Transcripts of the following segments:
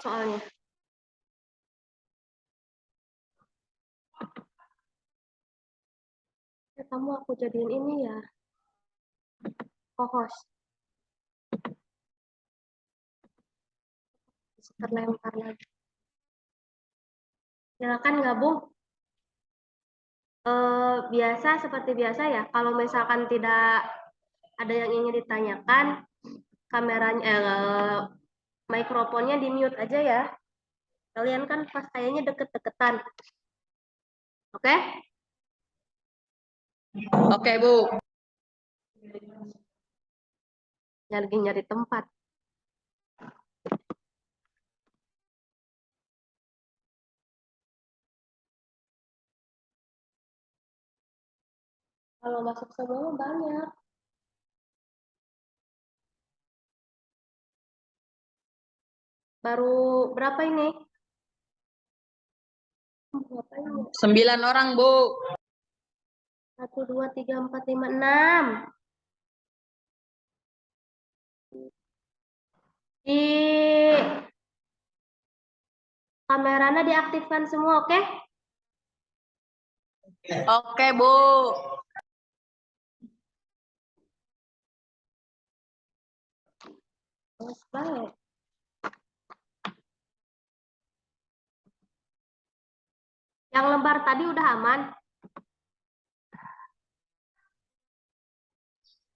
soalnya. Ya, kamu aku jadiin ini ya, co-host. Terlempar lagi. Silakan gabung. Biasa seperti biasa ya. Kalau misalkan tidak ada yang ingin ditanyakan, kameranya, mikrofonnya di mute aja ya. Kalian kan pas kayaknya deket-deketan. Oke? Oke, Bu. Nyari tempat. Kalau masuk semua banyak. Baru berapa ini? 9 orang, Bu. 1, 2, 3, 4, 5, 6. Di kameranya diaktifkan semua, oke? Oke, Bu. Baik. Yang lembar tadi udah aman?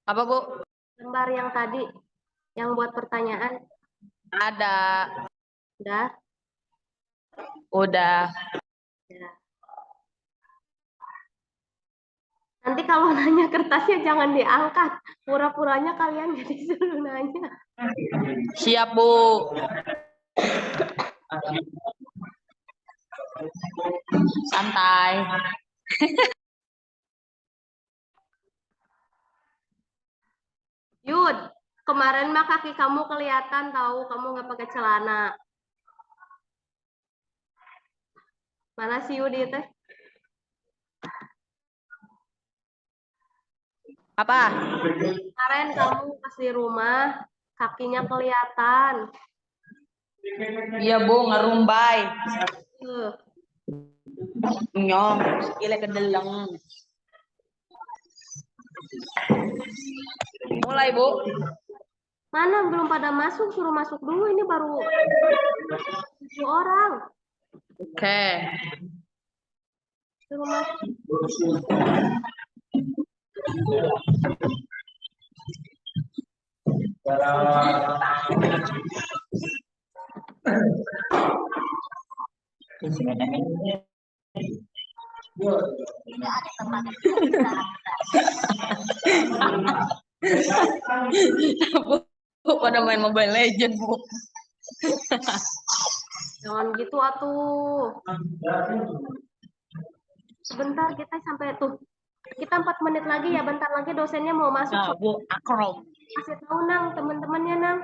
Apa, Bu? Lembar yang tadi, yang buat pertanyaan. Ada. Udah? Udah. Ya. Nanti kalau nanya kertasnya jangan diangkat. Pura-puranya kalian gak disuruh nanya. Siap, Bu. Santai. Yud, kemarin mah kaki kamu kelihatan tahu kamu nggak pakai celana. Mana sih Yud itu? Apa? Kemarin kamu pas di rumah kakinya kelihatan. Iya, Bu, ngerumbai. Tuh. Nyong, gila kedeleng. Mulai, Bu. Mana belum pada masuk, suruh masuk dulu. Ini baru 7 orang. Oke. Suruh masuk. Bu, pada main Mobile Legend, Bu. Jangan gitu atuh. Sebentar kita sampai tuh. Kita 4 menit lagi ya, bentar lagi dosennya mau masuk. Nah, Bu, akrom. Kasih tahu Nang, teman-temannya Nang.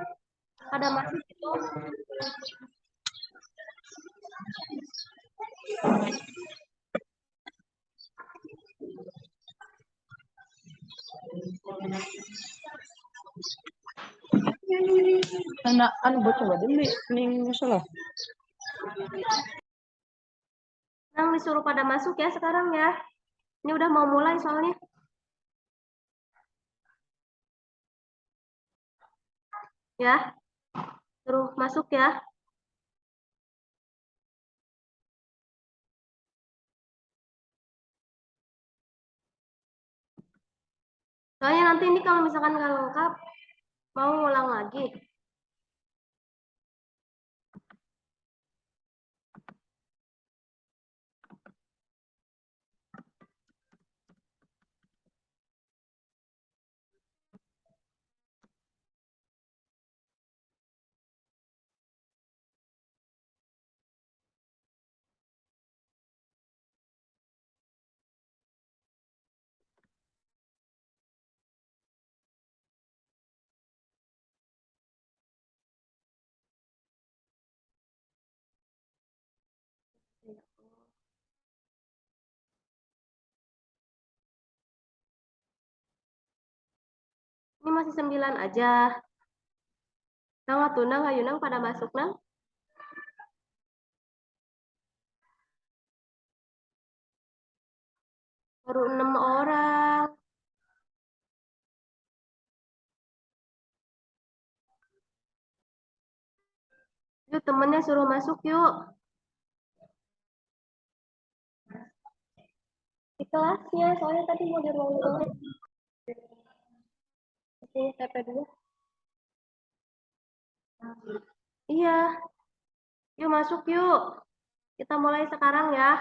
Pada masuk itu. Buat coba dulu nih masalah. Nang disuruh pada masuk ya sekarang ya. Ini udah mau mulai soalnya. Ya. Suruh masuk ya. Soalnya nanti ini kalau misalkan nggak lengkap, mau ulang lagi. Ini masih 9 aja. Nang atuh nang ayo nang pada masuk nang. Baru 6 orang. Yuk temennya suruh masuk yuk. Di kelasnya, soalnya tadi mau di ruang doang. Sini TP dulu. Iya, yuk masuk yuk. Kita mulai sekarang ya.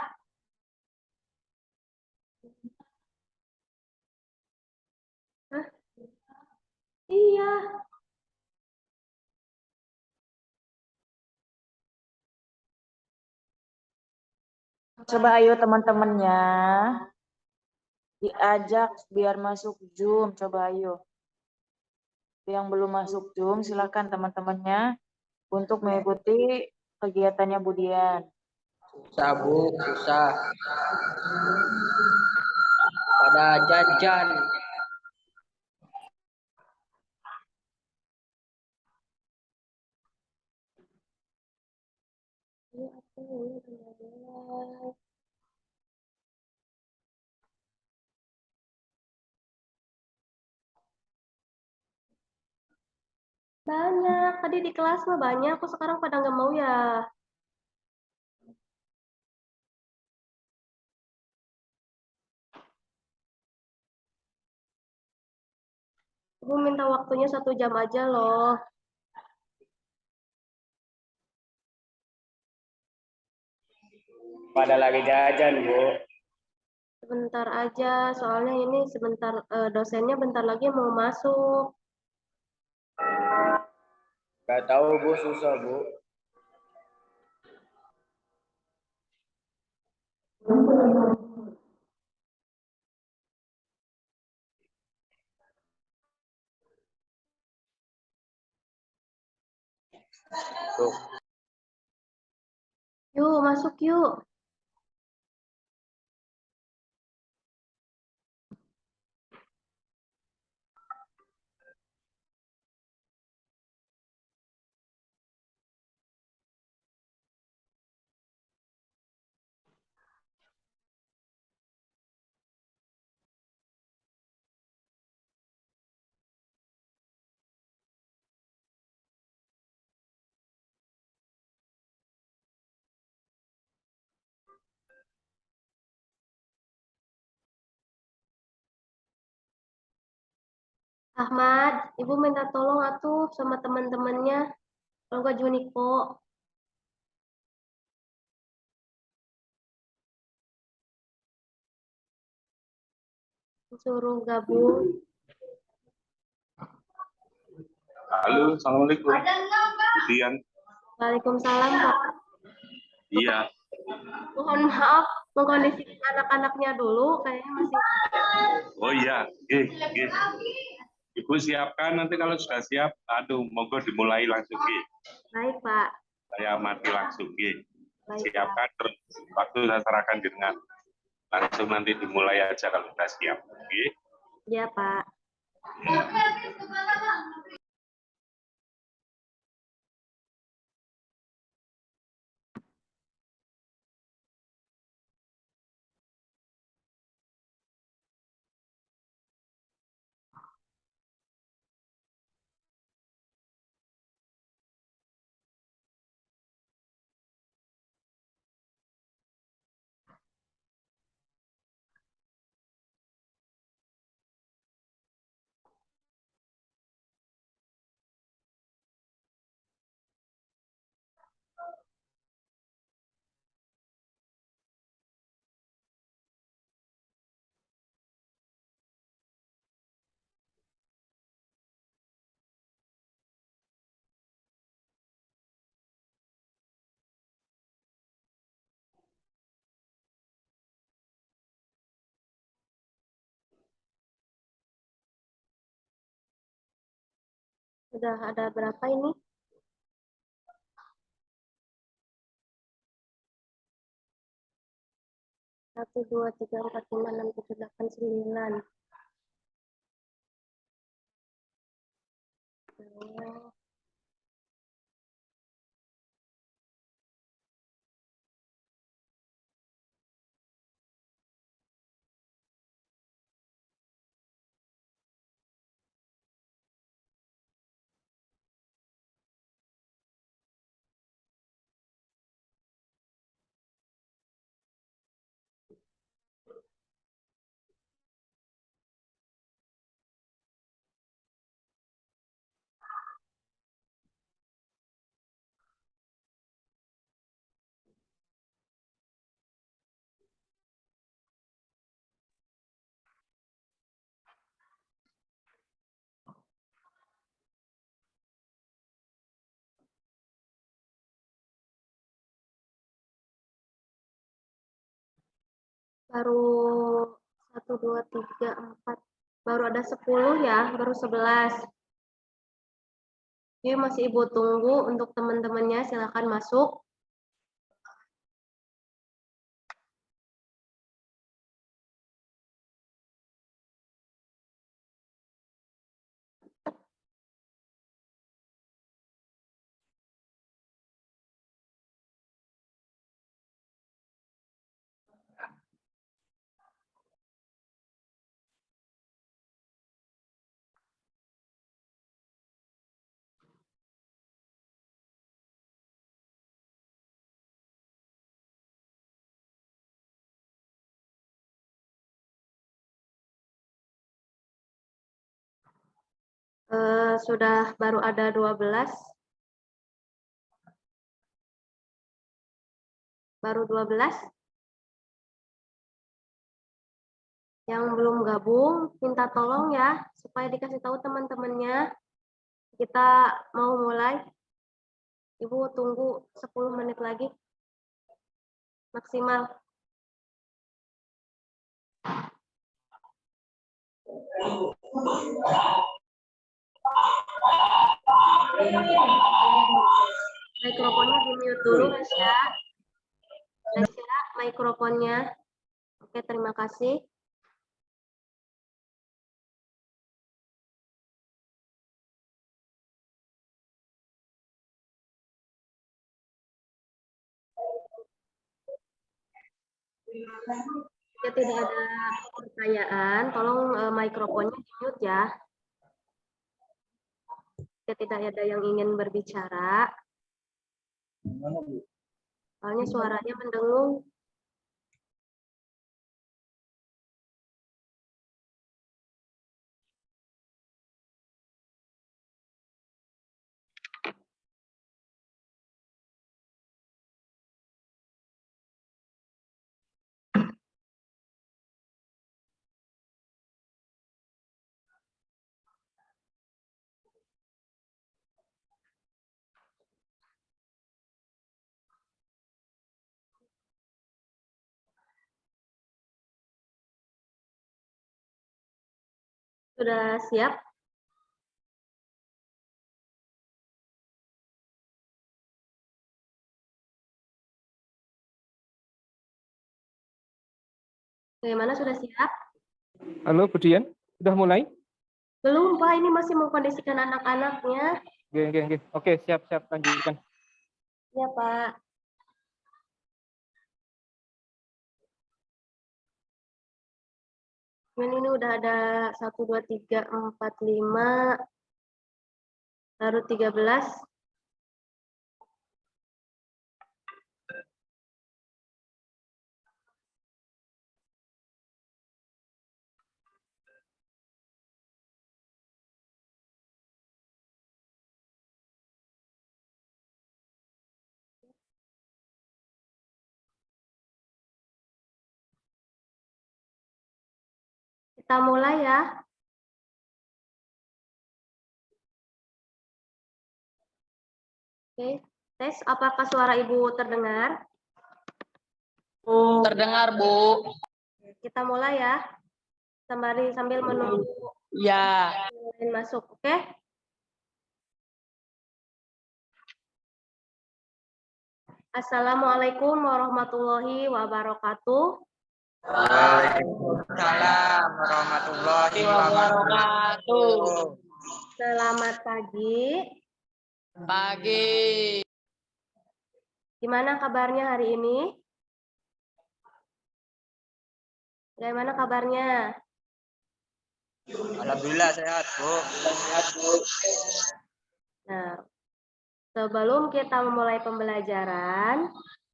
Hah? Iya. Coba ayo teman-temannya diajak biar masuk Zoom. Coba ayo. Yang belum masuk Zoom silakan teman-temannya untuk mengikuti kegiatannya Budian. Susah, Bu. Susah. Pada jajan. Banyak. Tadi di kelas mah banyak. Kok sekarang pada nggak mau ya? Ibu minta waktunya 1 jam aja loh. Pada lagi jajan, Bu. Sebentar aja. Soalnya ini sebentar dosennya bentar lagi mau masuk. Gak tahu, Bu, susah, Bu. Tuh. Yuk, masuk yuk. Ahmad, Ibu minta tolong atuh sama teman-temannya. Kalau nggak Juniko, suruh gabung. Halo, assalamualaikum. Budian, Waalaikumsalam, Pak. iya. Mohon maaf, mengkondisikan anak-anaknya dulu. Kayaknya masih Oh iya, Ibu siapkan nanti kalau sudah siap. Aduh, monggo dimulai langsung, baik, Pak. Saya mati langsung, Baik, Pak. Siapkan terus waktu saya serahkan dengan langsung nanti dimulai aja kalau sudah siap, Iya, Pak. Sudah ada berapa ini? 1, 2, 3, 4, 5, 6, 7, 8, 9. Baru 1, 2, 3, 4. Baru ada 10 ya, baru 11. Jadi masih Ibu tunggu untuk teman-temannya, silakan masuk. Sudah baru ada 12. Baru 12. Yang belum gabung, minta tolong ya, supaya dikasih tahu teman-temannya. Kita mau mulai. Ibu tunggu 10 menit lagi. Maksimal. Mikrofonnya di-mute dulu, Nasya. Nasya, mikrofonnya. Oke, terima kasih. Jika tidak ada pertanyaan, tolong mikrofonnya di-mute ya. Jika tidak ada yang ingin berbicara, soalnya suaranya mendengung. Sudah siap? Bagaimana, sudah siap? Halo, Bu Dian, sudah mulai? Belum, Pak. Ini masih mengkondisikan anak-anaknya. Oke. Oke, siap, lanjutkan. Ya, Pak. Ini udah ada 1, 2, 3, 4, 5. Baru 13. Kita mulai ya. Oke, tes apakah suara Ibu terdengar? Terdengar, Bu. Kita mulai ya. Sambil menunggu Ya. yang lain masuk, oke? Assalamualaikum warahmatullahi wabarakatuh. Waalaikumsalam warahmatullahi wabarakatuh. Selamat pagi. Pagi. Gimana kabarnya hari ini? Bagaimana kabarnya? Alhamdulillah sehat, Bu. Nah, sebelum kita memulai pembelajaran,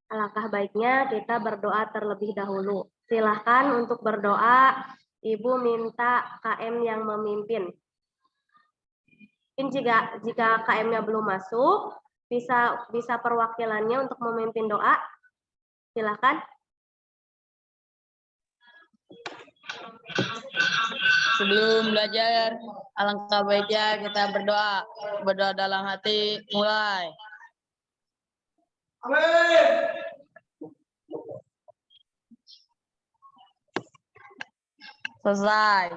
alangkah baiknya kita berdoa terlebih dahulu. Silahkan untuk berdoa, Ibu minta KM yang memimpin. Mungkin jika KM-nya belum masuk, bisa perwakilannya untuk memimpin doa. Silahkan. Sebelum belajar, alangkah baiknya kita berdoa. Berdoa dalam hati, mulai. Selesai.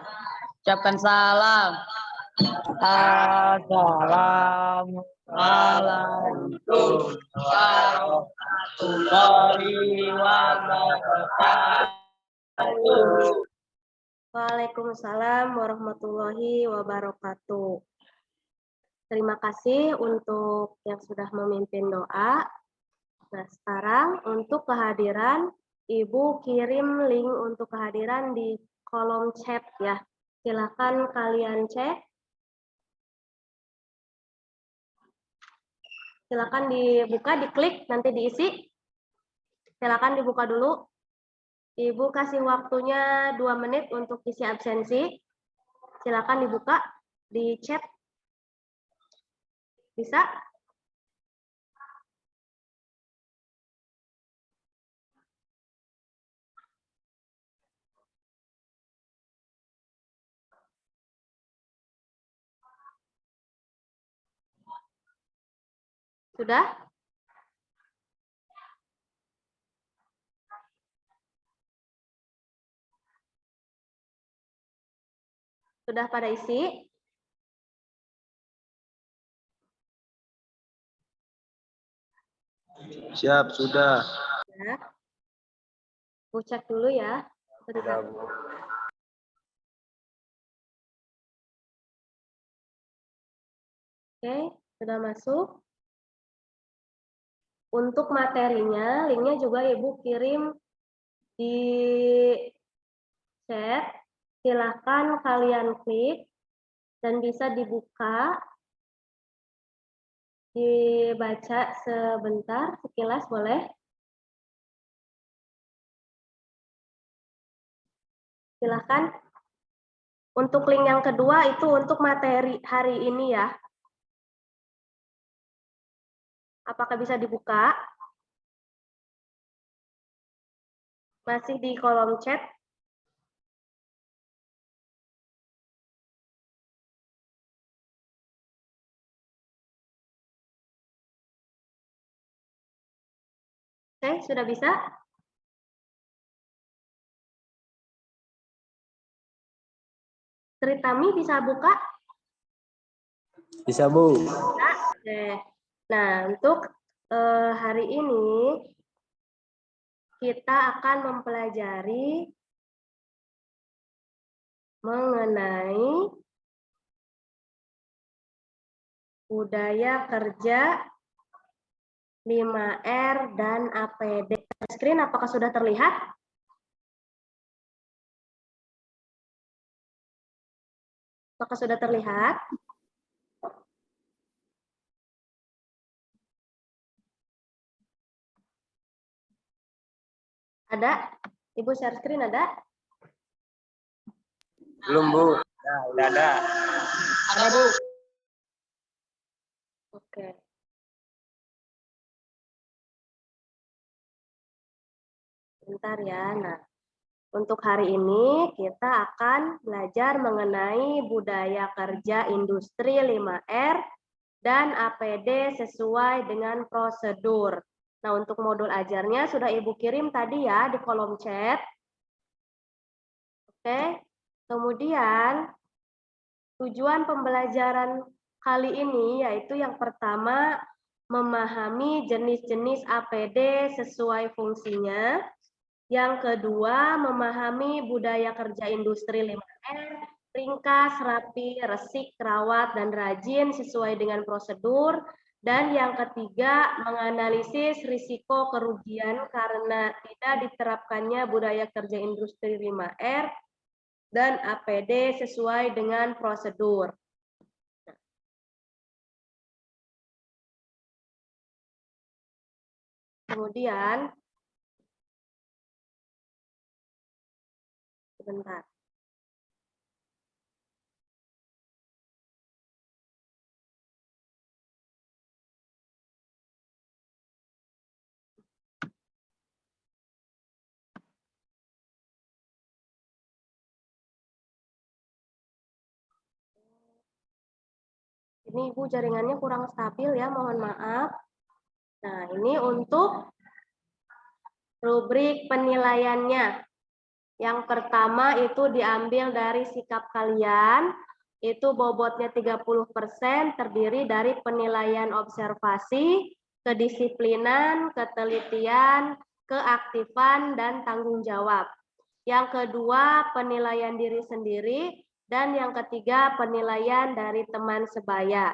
Ucapkan salam. Assalamualaikum warahmatullahi wabarakatuh. Waalaikumsalam warahmatullahi wabarakatuh. Terima kasih untuk yang sudah memimpin doa. Nah, sekarang untuk kehadiran, Ibu kirim link untuk kehadiran di kolom chat ya. Silakan kalian cek. Silakan dibuka, diklik, nanti diisi. Silakan dibuka dulu. Ibu kasih waktunya 2 menit untuk isi absensi. Silakan dibuka di chat. Bisa? Sudah? Sudah pada isi? Siap, sudah. Ya. Bu cek dulu ya. Sebentar. Oke, sudah masuk. Untuk materinya, linknya juga Ibu kirim di chat. Silahkan kalian klik dan bisa dibuka, dibaca sebentar, sekilas boleh. Silahkan. Untuk link yang kedua itu untuk materi hari ini ya. Apakah bisa dibuka? Masih di kolom chat. Oke, sudah bisa? Tritami bisa buka? Bisa, Bu. Oke. Nah, untuk hari ini kita akan mempelajari mengenai budaya kerja 5R dan APD. Screen apakah sudah terlihat? Apakah sudah terlihat? Ada? Ibu share screen ada? Belum, Bu. Nah, udah ada. Ada, Bu. Oke. Bentar ya. Nah, untuk hari ini kita akan belajar mengenai budaya kerja industri 5R dan APD sesuai dengan prosedur. Nah, untuk modul ajarnya sudah Ibu kirim tadi ya di kolom chat. Oke. Kemudian tujuan pembelajaran kali ini yaitu yang pertama memahami jenis-jenis APD sesuai fungsinya. Yang kedua, memahami budaya kerja industri 5R, ringkas, rapi, resik, rawat, dan rajin sesuai dengan prosedur. Dan yang ketiga, menganalisis risiko kerugian karena tidak diterapkannya budaya kerja industri 5R dan APD sesuai dengan prosedur. Kemudian, sebentar. Ini Ibu jaringannya kurang stabil ya, mohon maaf. Nah, ini untuk rubrik penilaiannya. Yang pertama itu diambil dari sikap kalian, itu bobotnya 30% terdiri dari penilaian observasi, kedisiplinan, ketelitian, keaktifan, dan tanggung jawab. Yang kedua, penilaian diri sendiri, dan yang ketiga, penilaian dari teman sebaya.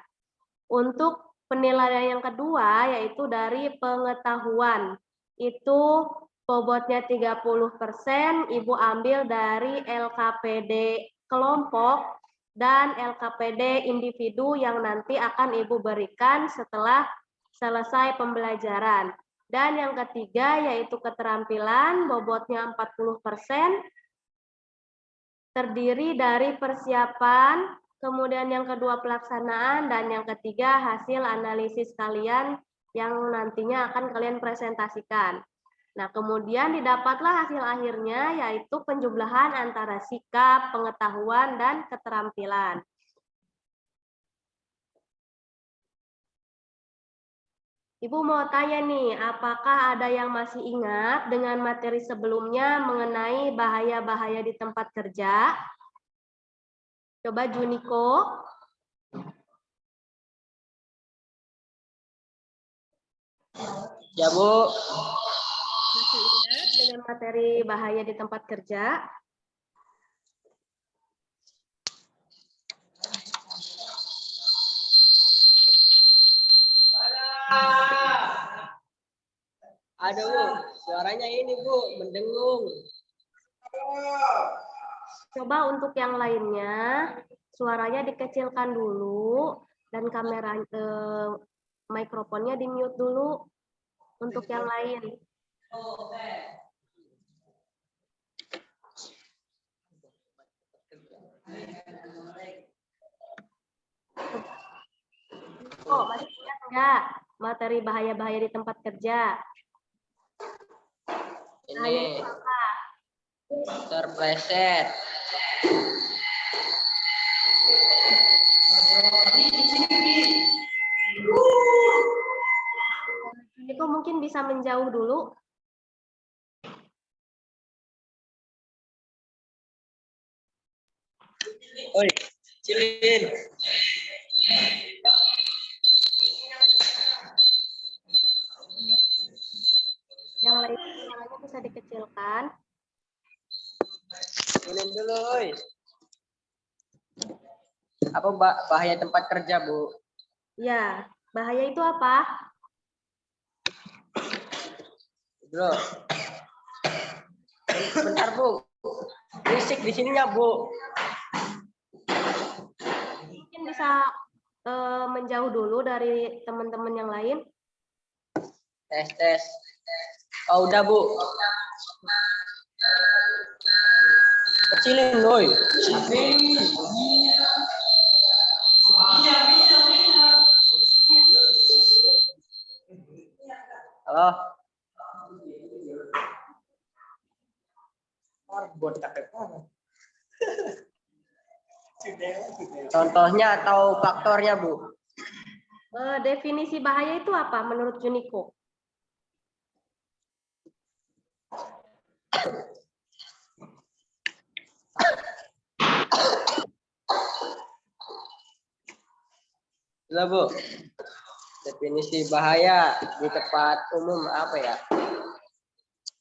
Untuk penilaian yang kedua, yaitu dari pengetahuan, itu bobotnya 30%, Ibu ambil dari LKPD kelompok dan LKPD individu yang nanti akan Ibu berikan setelah selesai pembelajaran. Dan yang ketiga yaitu keterampilan, bobotnya 40%, terdiri dari persiapan, kemudian yang kedua pelaksanaan, dan yang ketiga hasil analisis kalian yang nantinya akan kalian presentasikan. Nah, kemudian didapatlah hasil akhirnya yaitu penjumlahan antara sikap, pengetahuan, dan keterampilan. Ibu mau tanya nih, apakah ada yang masih ingat dengan materi sebelumnya mengenai bahaya-bahaya di tempat kerja? Coba Juniko. Ya, Bu. Masih ingat dengan materi bahaya di tempat kerja? Aduh, Bu. Suaranya ini, Bu, mendengung. Coba untuk yang lainnya, suaranya dikecilkan dulu dan kamera mikrofonnya di mute dulu untuk yang lain. Oh, masih ingat enggak materi bahaya-bahaya di tempat kerja? Ini terpleset. Itu mungkin bisa menjauh dulu. Oi, cilin. Yang lain suaranya bisa dikecilkan. Cilin dulu, oi. Apa bahaya tempat kerja, Bu? Ya, bahaya itu apa? Bro. Bentar, Bu. Berisik di sininya, Bu. Mungkin bisa menjauh dulu dari teman-teman yang lain. Tes. Oh, udah, Bu. Kecilin, woi. Halo. Contohnya atau faktornya, Bu? Definisi bahaya itu apa menurut Juniko? Halo, Bu. Definisi bahaya di tempat umum apa ya?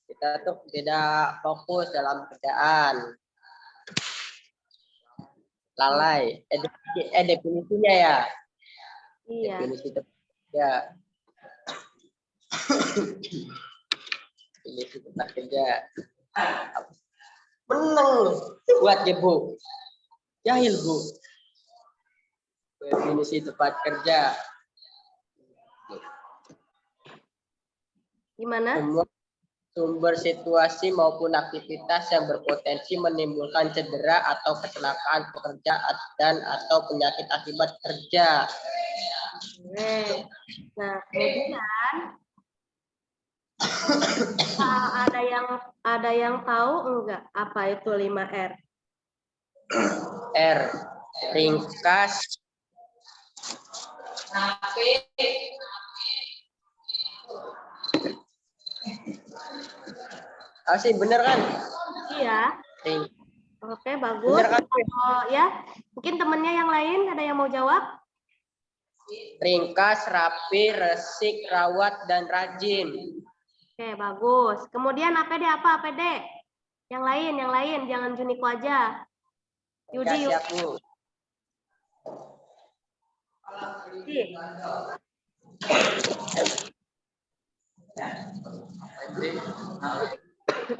Kita tuh beda fokus dalam kerjaan. Lalai. Definisinya ya. Iya. Definisi ya. Definisi tempat kerja. Menang buat ya, Bu. Jahil, Bu. Definisi tempat kerja. Gimana? Semua sumber situasi maupun aktivitas yang berpotensi menimbulkan cedera atau kecelakaan pekerja dan atau penyakit akibat kerja. Oke. Nah, kemudian ada yang tahu enggak apa itu 5R? R. Ringkas. Sih bener kan? ya. Ring- Oke, bagus. Bener kan? Oh, ya, mungkin temennya yang lain ada yang mau jawab? Ringkas, rapi, resik, rawat, dan rajin. Oke, bagus. Kemudian APD apa APD? Yang lain, jangan Juniko aja. Ya, Yudi, siap, Bu. Yudi.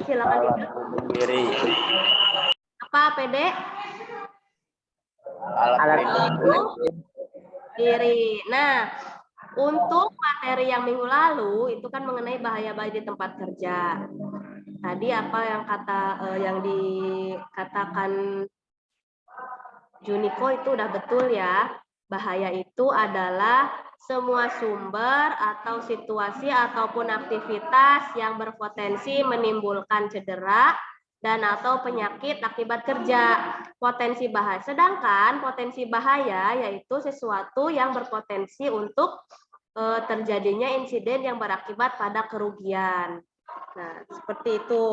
Silakan Diri. apa APD? Alat Diri. Nah, untuk materi yang minggu lalu itu kan mengenai bahaya-bahaya di tempat kerja. Tadi apa yang dikatakan Juniko itu udah betul ya. Bahaya itu adalah semua sumber atau situasi ataupun aktivitas yang berpotensi menimbulkan cedera dan atau penyakit akibat kerja. Potensi bahaya. Sedangkan potensi bahaya yaitu sesuatu yang berpotensi untuk terjadinya insiden yang berakibat pada kerugian. Nah, seperti itu.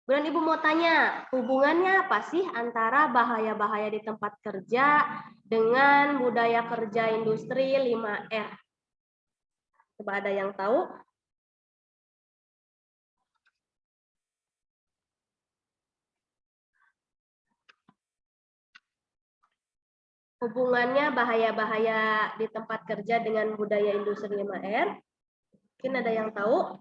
Kemudian Ibu mau tanya, hubungannya apa sih antara bahaya-bahaya di tempat kerja dengan budaya kerja industri 5R? Coba ada yang tahu? Hubungannya bahaya-bahaya di tempat kerja dengan budaya industri 5R? Mungkin ada yang tahu?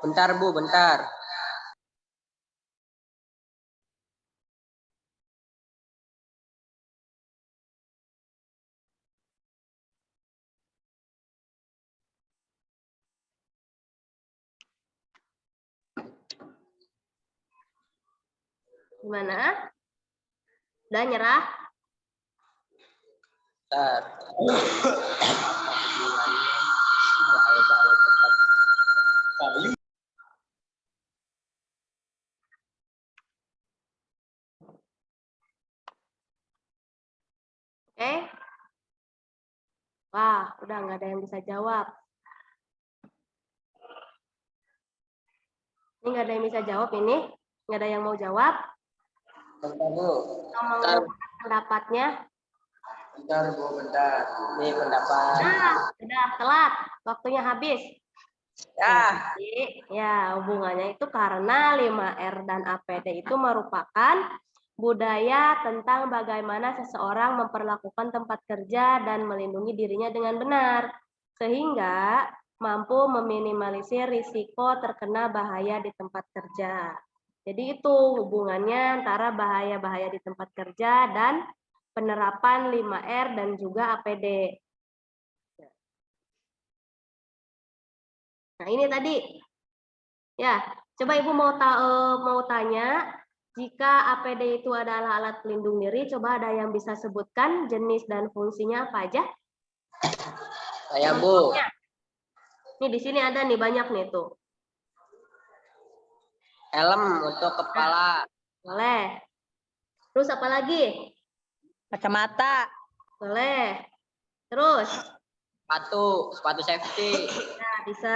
Bentar, Bu, bentar. Gimana? Udah nyerah? Bentar. Oke. Wah, udah nggak ada yang bisa jawab. Ini nggak ada yang bisa jawab ini. Nggak ada yang mau jawab. Bentar, Bu. Mau Bentar, pendapatnya. bentar, Bu, bentar. Ini pendapat. Nah, udah telat. Waktunya habis. Ya. Jadi, ya hubungannya itu karena 5R dan APD itu merupakan budaya tentang bagaimana seseorang memperlakukan tempat kerja dan melindungi dirinya dengan benar, sehingga mampu meminimalisir risiko terkena bahaya di tempat kerja. Jadi itu hubungannya antara bahaya-bahaya di tempat kerja dan penerapan 5R dan juga APD. Nah, ini tadi. Ya, coba Ibu mau tanya, jika APD itu adalah alat pelindung diri, coba ada yang bisa sebutkan jenis dan fungsinya apa aja? Saya, Bu. Nih di sini ada nih banyak nih tuh. Helm untuk kepala. Boleh. Terus apa lagi? Kacamata. Boleh. Terus? Sepatu safety. Nah, bisa.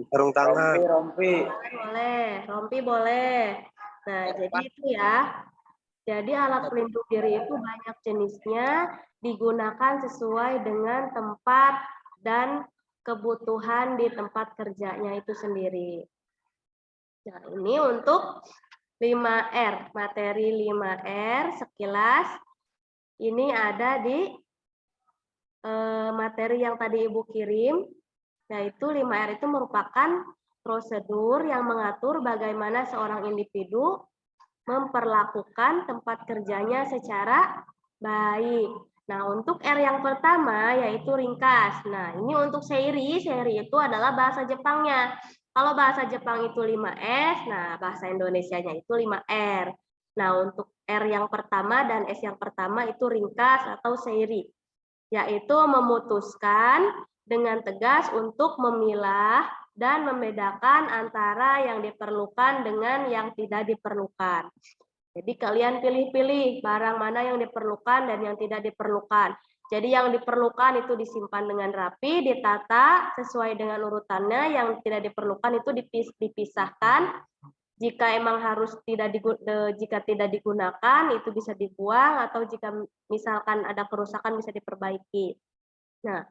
Sarung tangan. Rompi. Boleh. Rompi boleh. Nah, jadi itu ya. Jadi alat pelindung diri itu banyak jenisnya, digunakan sesuai dengan tempat dan kebutuhan di tempat kerjanya itu sendiri. Nah, ini untuk 5R, materi 5R sekilas. Ini ada di materi yang tadi Ibu kirim, yaitu 5R itu merupakan prosedur yang mengatur bagaimana seorang individu memperlakukan tempat kerjanya secara baik. Nah, untuk R yang pertama yaitu ringkas. Nah, ini untuk seiri itu adalah bahasa Jepangnya. Kalau bahasa Jepang itu 5S, nah bahasa Indonesianya itu 5R. Nah, untuk R yang pertama dan S yang pertama itu ringkas atau seiri, yaitu memutuskan dengan tegas untuk memilah dan membedakan antara yang diperlukan dengan yang tidak diperlukan. Jadi kalian pilih-pilih barang mana yang diperlukan dan yang tidak diperlukan. Jadi yang diperlukan itu disimpan dengan rapi, ditata sesuai dengan urutannya. Yang tidak diperlukan itu dipisahkan. Jika emang jika tidak digunakan itu bisa dibuang, atau jika misalkan ada kerusakan bisa diperbaiki. Nah,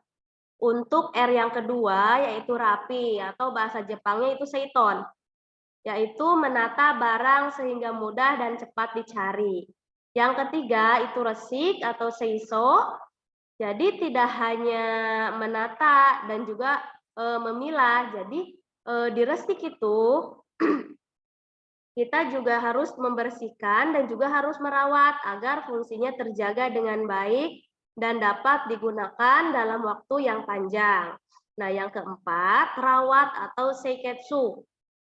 untuk R yang kedua yaitu rapi, atau bahasa Jepangnya itu seiton, yaitu menata barang sehingga mudah dan cepat dicari. Yang ketiga itu resik atau seiso, jadi tidak hanya menata dan juga memilah. Jadi di resik itu kita juga harus membersihkan dan juga harus merawat agar fungsinya terjaga dengan baik dan dapat digunakan dalam waktu yang panjang. Nah, yang keempat, rawat atau seiketsu.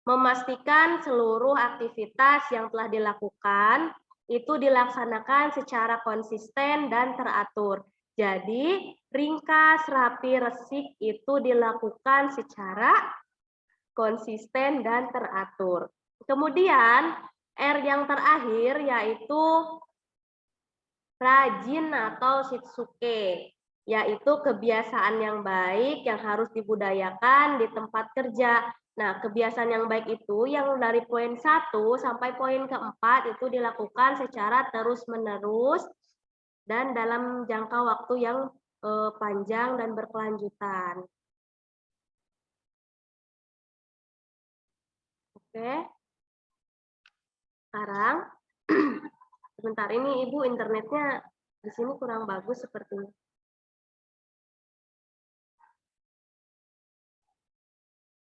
Memastikan seluruh aktivitas yang telah dilakukan itu dilaksanakan secara konsisten dan teratur. Jadi, ringkas, rapi, resik itu dilakukan secara konsisten dan teratur. Kemudian R yang terakhir yaitu rajin atau shitsuke, yaitu kebiasaan yang baik yang harus dibudayakan di tempat kerja. Nah, kebiasaan yang baik itu yang dari poin 1 sampai poin keempat itu dilakukan secara terus-menerus dan dalam jangka waktu yang panjang dan berkelanjutan. Oke. Sekarang, sebentar ini Ibu internetnya di sini kurang bagus sepertinya.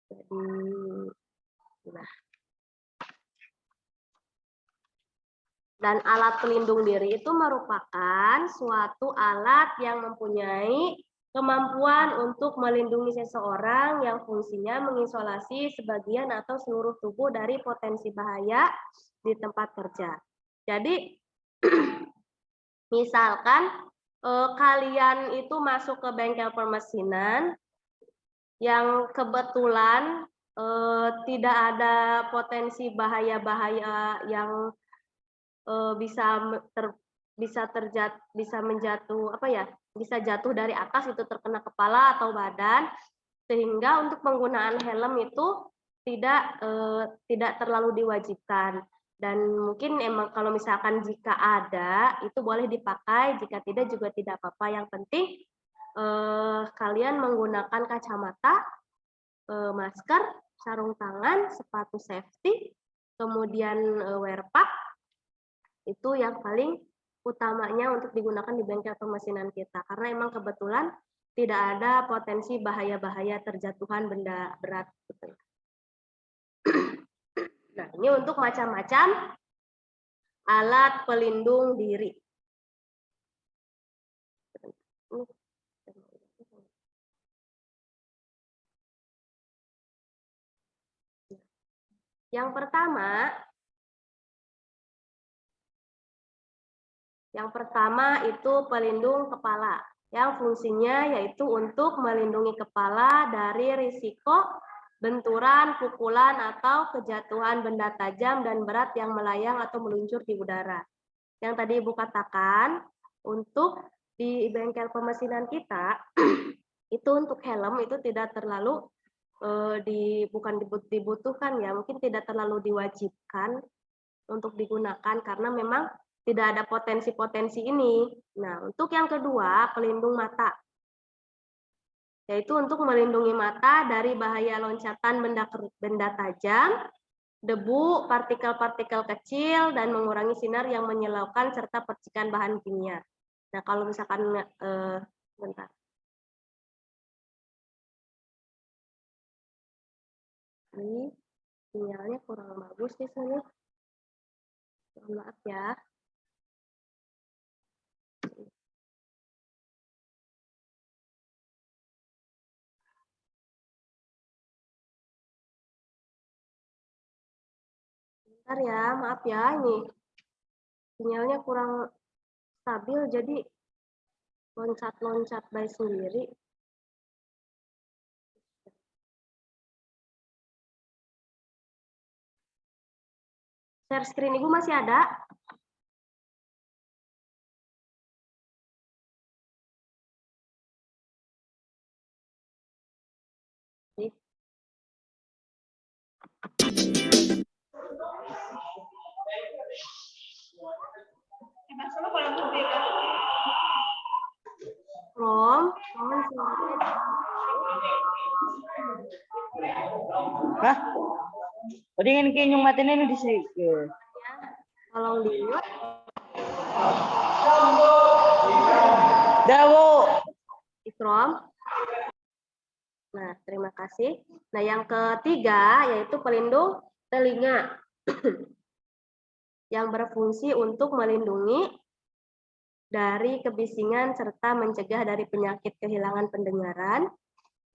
Jadi, nah. Dan alat pelindung diri itu merupakan suatu alat yang mempunyai kemampuan untuk melindungi seseorang yang fungsinya mengisolasi sebagian atau seluruh tubuh dari potensi bahaya di tempat kerja. Jadi, misalkan kalian itu masuk ke bengkel permesinan yang kebetulan tidak ada potensi bahaya-bahaya yang bisa jatuh dari atas, itu terkena kepala atau badan, sehingga untuk penggunaan helm itu tidak terlalu diwajibkan. Dan mungkin emang kalau misalkan jika ada itu boleh dipakai, jika tidak juga tidak apa-apa. Yang penting kalian menggunakan kacamata, masker, sarung tangan, sepatu safety, kemudian wear pack. Itu yang paling utamanya untuk digunakan di bengkel pemesinan kita, karena emang kebetulan tidak ada potensi bahaya-bahaya terjatuhan benda berat. Nah, ini untuk macam-macam alat pelindung diri. Yang pertama itu pelindung kepala, yang fungsinya yaitu untuk melindungi kepala dari risiko benturan, pukulan, atau kejatuhan benda tajam dan berat yang melayang atau meluncur di udara. Yang tadi Ibu katakan, untuk di bengkel pemesinan kita, itu untuk helm itu tidak terlalu bukan dibutuhkan ya, mungkin tidak terlalu diwajibkan untuk digunakan karena memang tidak ada potensi-potensi ini. Nah, untuk yang kedua, pelindung mata, yaitu untuk melindungi mata dari bahaya loncatan benda tajam, debu, partikel-partikel kecil, dan mengurangi sinar yang menyilaukan serta percikan bahan kimia. Nah, kalau misalkan bentar. Ini sinyalnya kurang bagus di sini. Maaf ya. Bentar ya, maaf ya, ini sinyalnya kurang stabil, jadi loncat-loncat baik sendiri. Share screen Ibu masih ada? Rom, mohon suaranya. Hah? Tadi ingin kinyung matiin ini di sini. Tolong di-mute. Dawo. Ikrom. Nah, terima kasih. Nah, yang ketiga yaitu pelindung telinga yang berfungsi untuk melindungi dari kebisingan serta mencegah dari penyakit kehilangan pendengaran.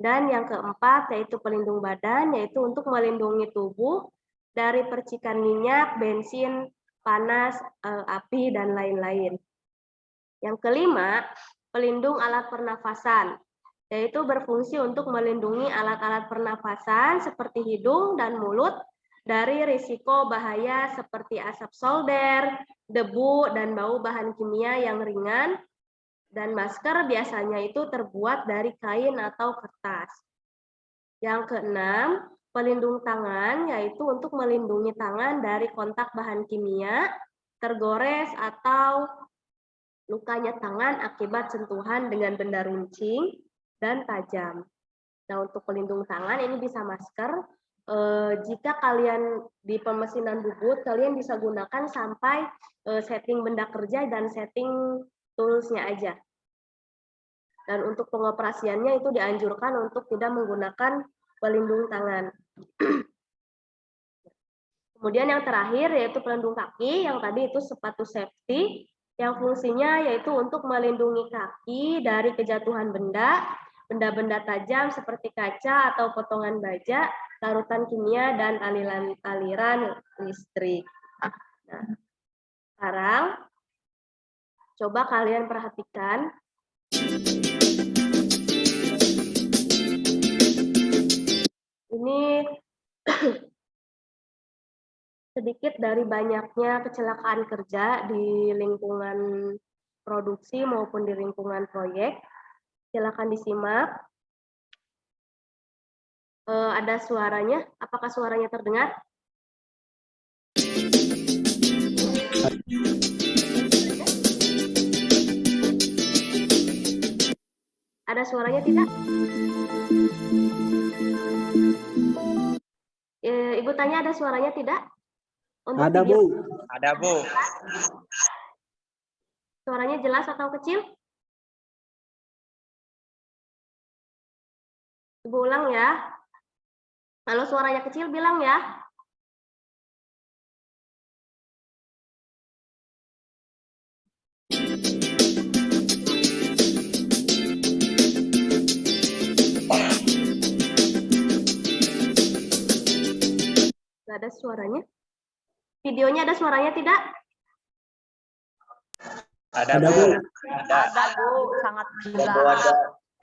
Dan yang keempat yaitu pelindung badan, yaitu untuk melindungi tubuh dari percikan minyak, bensin, panas, api, dan lain-lain. Yang kelima, pelindung alat pernafasan, yaitu berfungsi untuk melindungi alat-alat pernafasan seperti hidung dan mulut dari risiko bahaya seperti asap solder, debu, dan bau bahan kimia yang ringan. Dan masker biasanya itu terbuat dari kain atau kertas. Yang keenam, pelindung tangan, yaitu untuk melindungi tangan dari kontak bahan kimia, tergores, atau lukanya tangan akibat sentuhan dengan benda runcing dan tajam. Nah, untuk pelindung tangan ini bisa masker. Jika kalian di pemesinan bubut, kalian bisa gunakan sampai setting benda kerja dan setting toolsnya aja. Dan untuk pengoperasiannya itu dianjurkan untuk tidak menggunakan pelindung tangan. Kemudian yang terakhir yaitu pelindung kaki, yang tadi itu sepatu safety, yang fungsinya yaitu untuk melindungi kaki dari kejatuhan benda-benda tajam seperti kaca atau potongan baja, larutan kimia, dan aliran listrik. Nah, sekarang coba kalian perhatikan. Ini sedikit dari banyaknya kecelakaan kerja di lingkungan produksi maupun di lingkungan proyek. Silakan disimak. Ada suaranya. Apakah suaranya terdengar? Ada suaranya tidak? Ibu tanya ada suaranya tidak? Untuk Ada, video? Bu. Ada, Bu. Suaranya jelas atau kecil? Ibu ulang ya. Kalau suaranya kecil bilang ya. Nggak ada suaranya. Videonya ada suaranya tidak? Ada, Ada, Bu. Bu. Ada. Bu, sangat Ada.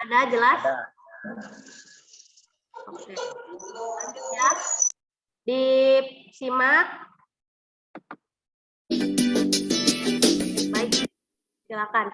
Ada jelas? Ada. Oke. Lanjut ya. Disimak. Baik, silakan.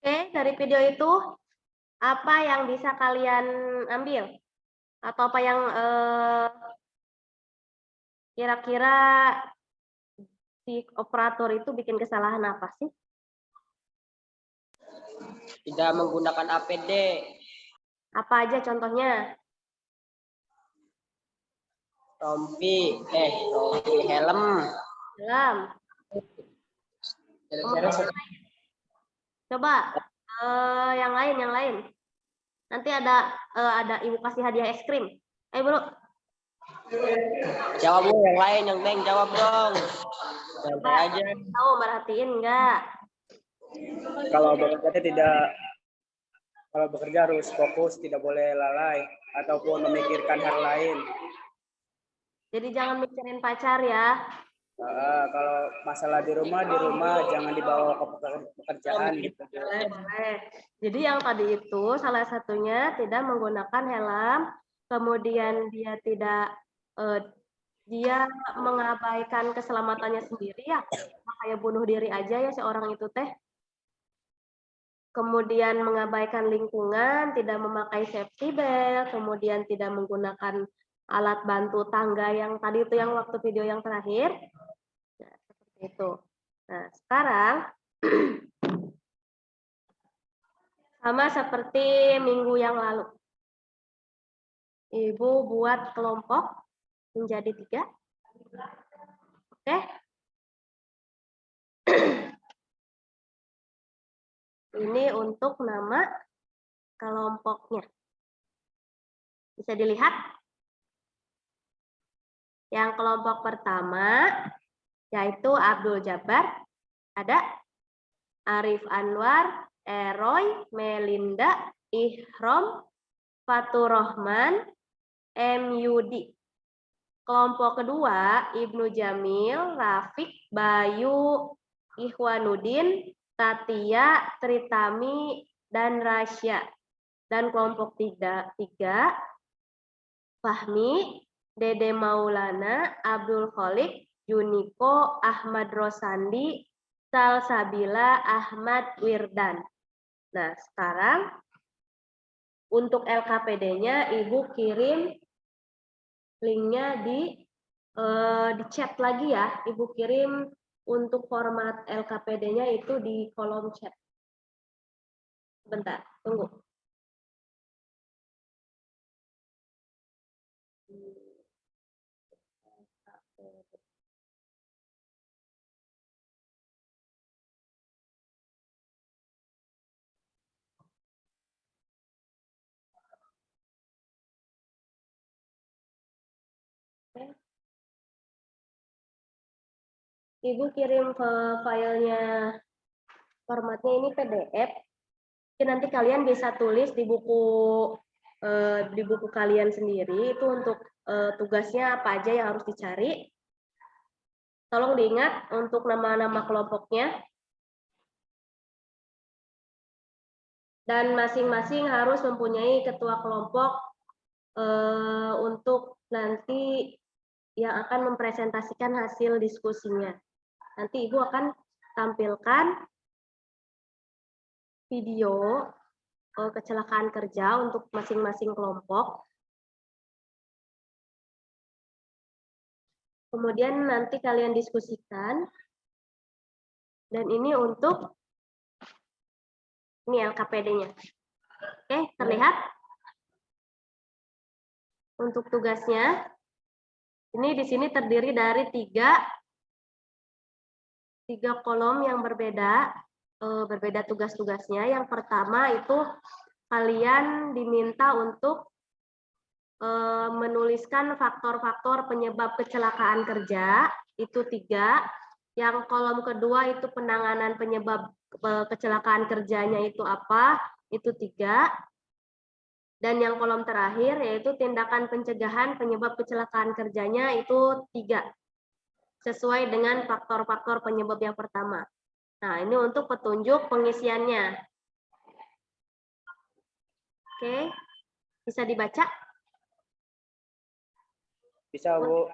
Oke, dari video itu apa yang bisa kalian ambil? Atau apa yang kira-kira si operator itu bikin kesalahan apa sih? Tidak menggunakan APD. Apa aja contohnya? Rompi helm. Dalam. Coba yang lain. Nanti ada ibu kasih hadiah es krim. Ayo bro. Jawab dong yang lain, yang Neng jawab dong. Santai aja. Tahu merhatiin enggak? Kalau bekerja harus fokus, tidak boleh lalai ataupun memikirkan hal lain. Jadi jangan mikirin pacar ya. Kalau masalah di rumah jangan dibawa ke pekerjaan gitu. Boleh. Jadi yang tadi itu salah satunya tidak menggunakan helm, kemudian dia mengabaikan keselamatannya sendiri ya, kayak bunuh diri aja ya si orang itu teh. Kemudian mengabaikan lingkungan, tidak memakai safety belt, kemudian tidak menggunakan alat bantu tangga yang tadi itu yang waktu video yang terakhir. Nah, seperti itu. Nah, sekarang sama seperti minggu yang lalu. Ibu buat kelompok menjadi 3. Oke. Ini untuk nama kelompoknya. Bisa dilihat. Yang kelompok pertama yaitu Abdul Jabbar, ada Arif Anwar, Eroy, Melinda, Ihrom, Fatur Rahman, MUD. Kelompok kedua Ibnu Jamil, Rafiq, Bayu, Ikhwanuddin, Tatia, Tritami, dan Rasya. Dan kelompok tiga Fahmi, Dede Maulana, Abdul Kholik, Juniko, Ahmad Rosandi, Salsabila, Ahmad Wirdan. Nah, sekarang untuk LKPD-nya Ibu kirim linknya di chat lagi ya. Ibu kirim untuk format LKPD-nya itu di kolom chat. Bentar, tunggu. Ibu kirim ke filenya, formatnya ini PDF. Jadi nanti kalian bisa tulis di buku kalian sendiri itu untuk tugasnya apa aja yang harus dicari. Tolong diingat untuk nama-nama kelompoknya. Dan masing-masing harus mempunyai ketua kelompok untuk nanti yang akan mempresentasikan hasil diskusinya. Nanti Ibu akan tampilkan video kecelakaan kerja untuk masing-masing kelompok. Kemudian nanti kalian diskusikan. Dan ini untuk ini LKPD-nya. Oke, terlihat? Untuk tugasnya, ini di sini terdiri dari tiga kolom yang berbeda, berbeda tugas-tugasnya. Yang pertama itu kalian diminta untuk menuliskan faktor-faktor penyebab kecelakaan kerja, itu 3. Yang kolom kedua itu penanganan penyebab kecelakaan kerjanya itu apa, itu 3. Dan yang kolom terakhir yaitu tindakan pencegahan penyebab kecelakaan kerjanya itu 3. Sesuai dengan faktor-faktor penyebab yang pertama. Nah, ini untuk petunjuk pengisiannya. Oke, bisa dibaca? Bisa, Bu.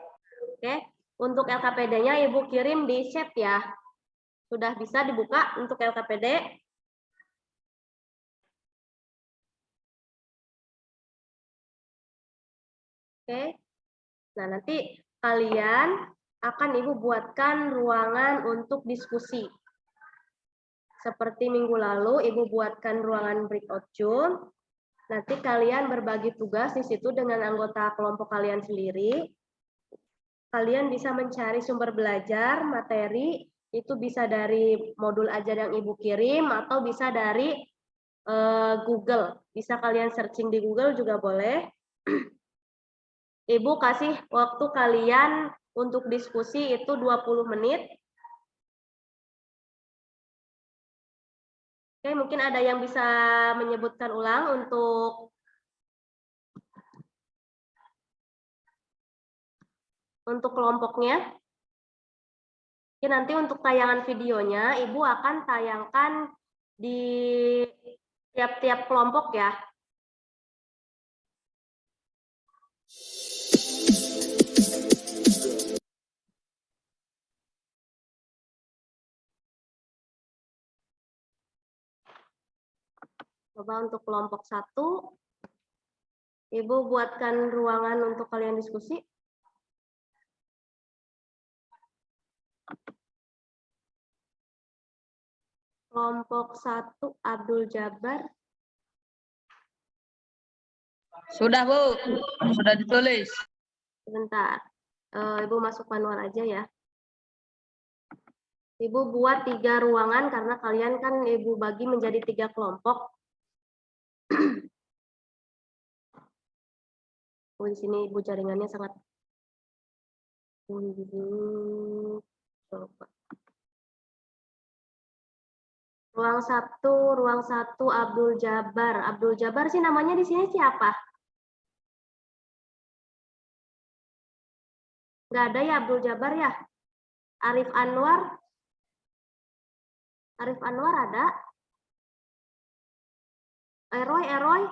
Oke, untuk LKPD-nya Ibu kirim di chat ya. Sudah bisa dibuka untuk LKPD. Oke, nah nanti kalian akan Ibu buatkan ruangan untuk diskusi. Seperti minggu lalu, Ibu buatkan ruangan breakout room. Nanti kalian berbagi tugas di situ dengan anggota kelompok kalian sendiri. Kalian bisa mencari sumber belajar, materi, itu bisa dari modul ajar yang Ibu kirim, atau bisa dari Google. Bisa kalian searching di Google juga boleh. Ibu kasih waktu kalian untuk diskusi itu 20 menit. Oke, mungkin ada yang bisa menyebutkan ulang untuk kelompoknya. Oke, nanti untuk tayangan videonya, Ibu akan tayangkan di tiap-tiap kelompok ya. Coba untuk kelompok 1, Ibu buatkan ruangan untuk kalian diskusi. Kelompok 1, Abdul Jabar. Sudah, Bu. Sudah ditulis. Sebentar. Ibu masuk manual aja ya. Ibu buat 3 ruangan karena kalian kan Ibu bagi menjadi 3 kelompok. Di sini Ibu jaringannya sangat coba. Ruang 1 Abdul Jabar. Abdul Jabar sih namanya di sini siapa? Nggak ada ya Abdul Jabar ya? Arif Anwar? Arif Anwar ada? Eroy?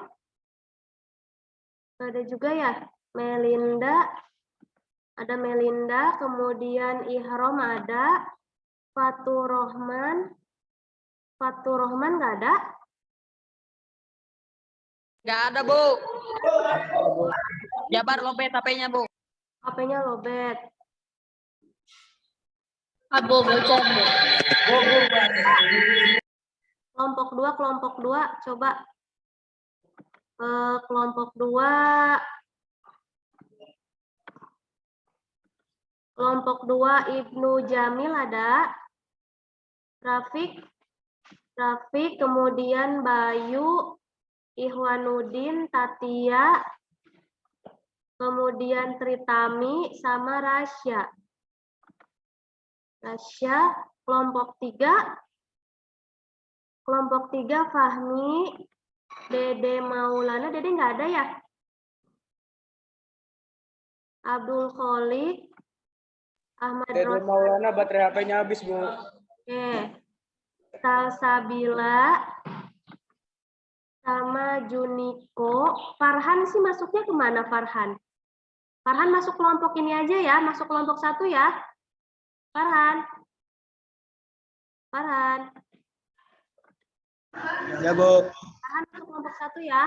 Ada juga ya? Melinda? Ada Melinda, kemudian Ihrom ada, Fatur Rohman nggak ada? Nggak ada, Bu. Jabar lobet HP-nya, Bu. HP-nya lobet. Abu bocor, Bu. Kelompok 2, coba. Kelompok 2. Kelompok 2 Ibnu Jamil ada. Rafiq, kemudian Bayu, Ihwanuddin, Tatia, kemudian Tritami, sama Rasya. Kelompok 3 Fahmi, Dede Maulana. Dede nggak ada ya? Abdul Kholik, Ahmad Dede Maulana baterai HP-nya habis, Bu. Oke. Salsabila sama Juniko. Farhan sih masuknya kemana Farhan? Farhan masuk kelompok ini aja ya, masuk kelompok 1 ya. Farhan. Ya, Bu. Farhan masuk kelompok 1 ya.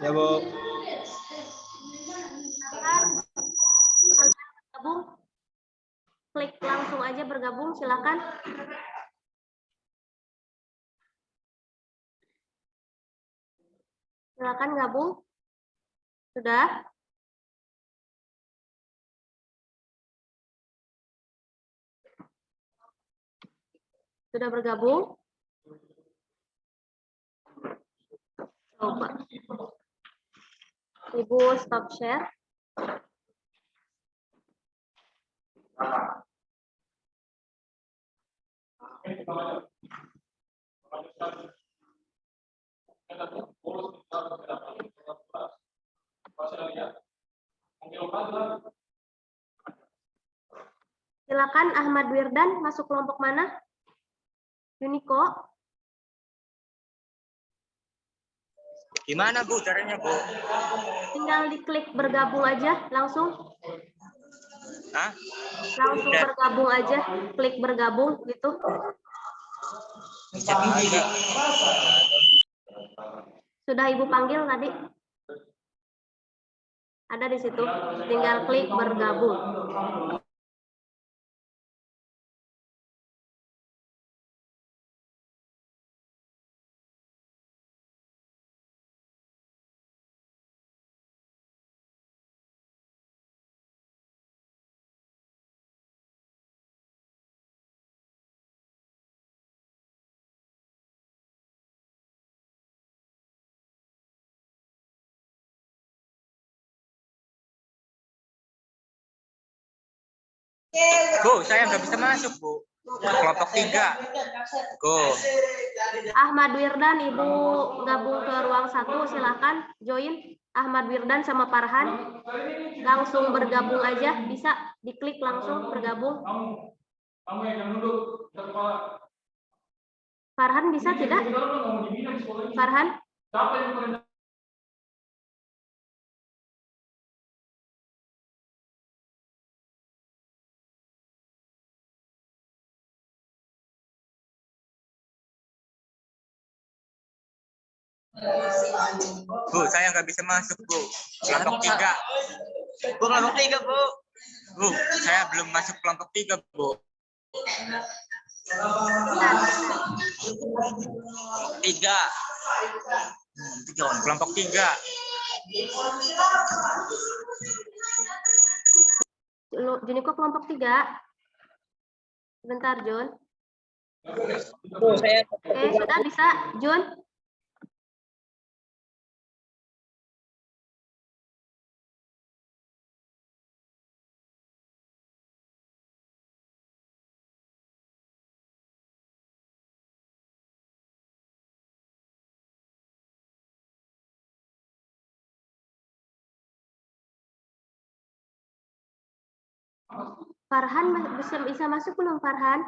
Ya, Bu. Farhan. Bergabung. Klik langsung aja bergabung, silakan. Silakan gabung. Sudah? Sudah bergabung? Coba. Ibu stop share. Silakan Ahmad Wirdan masuk kelompok mana? Yuniko. Gimana Bu caranya Bu? Tinggal diklik bergabung aja langsung. Hah? Langsung bergabung aja, klik bergabung gitu. Sudah Ibu panggil tadi? Ada di situ, tinggal klik bergabung. Bu, saya nggak bisa masuk Bu. Kelompok 3. Go. Ahmad Wirdan, Ibu gabung ke ruang 1, silahkan join. Ahmad Wirdan sama Farhan. Langsung bergabung aja, bisa diklik langsung bergabung. Farhan bisa tidak? Farhan? Bu, saya nggak bisa masuk Bu. Kelompok 3. Bu, kelompok 3 Bu. Bu, saya belum masuk kelompok 3 Bu. 3. Kelompok 3. Juniko kelompok 3. Sebentar, Jun. Bu, saya Oke, sudah bisa, Jun? Farhan bisa masuk belum, Farhan?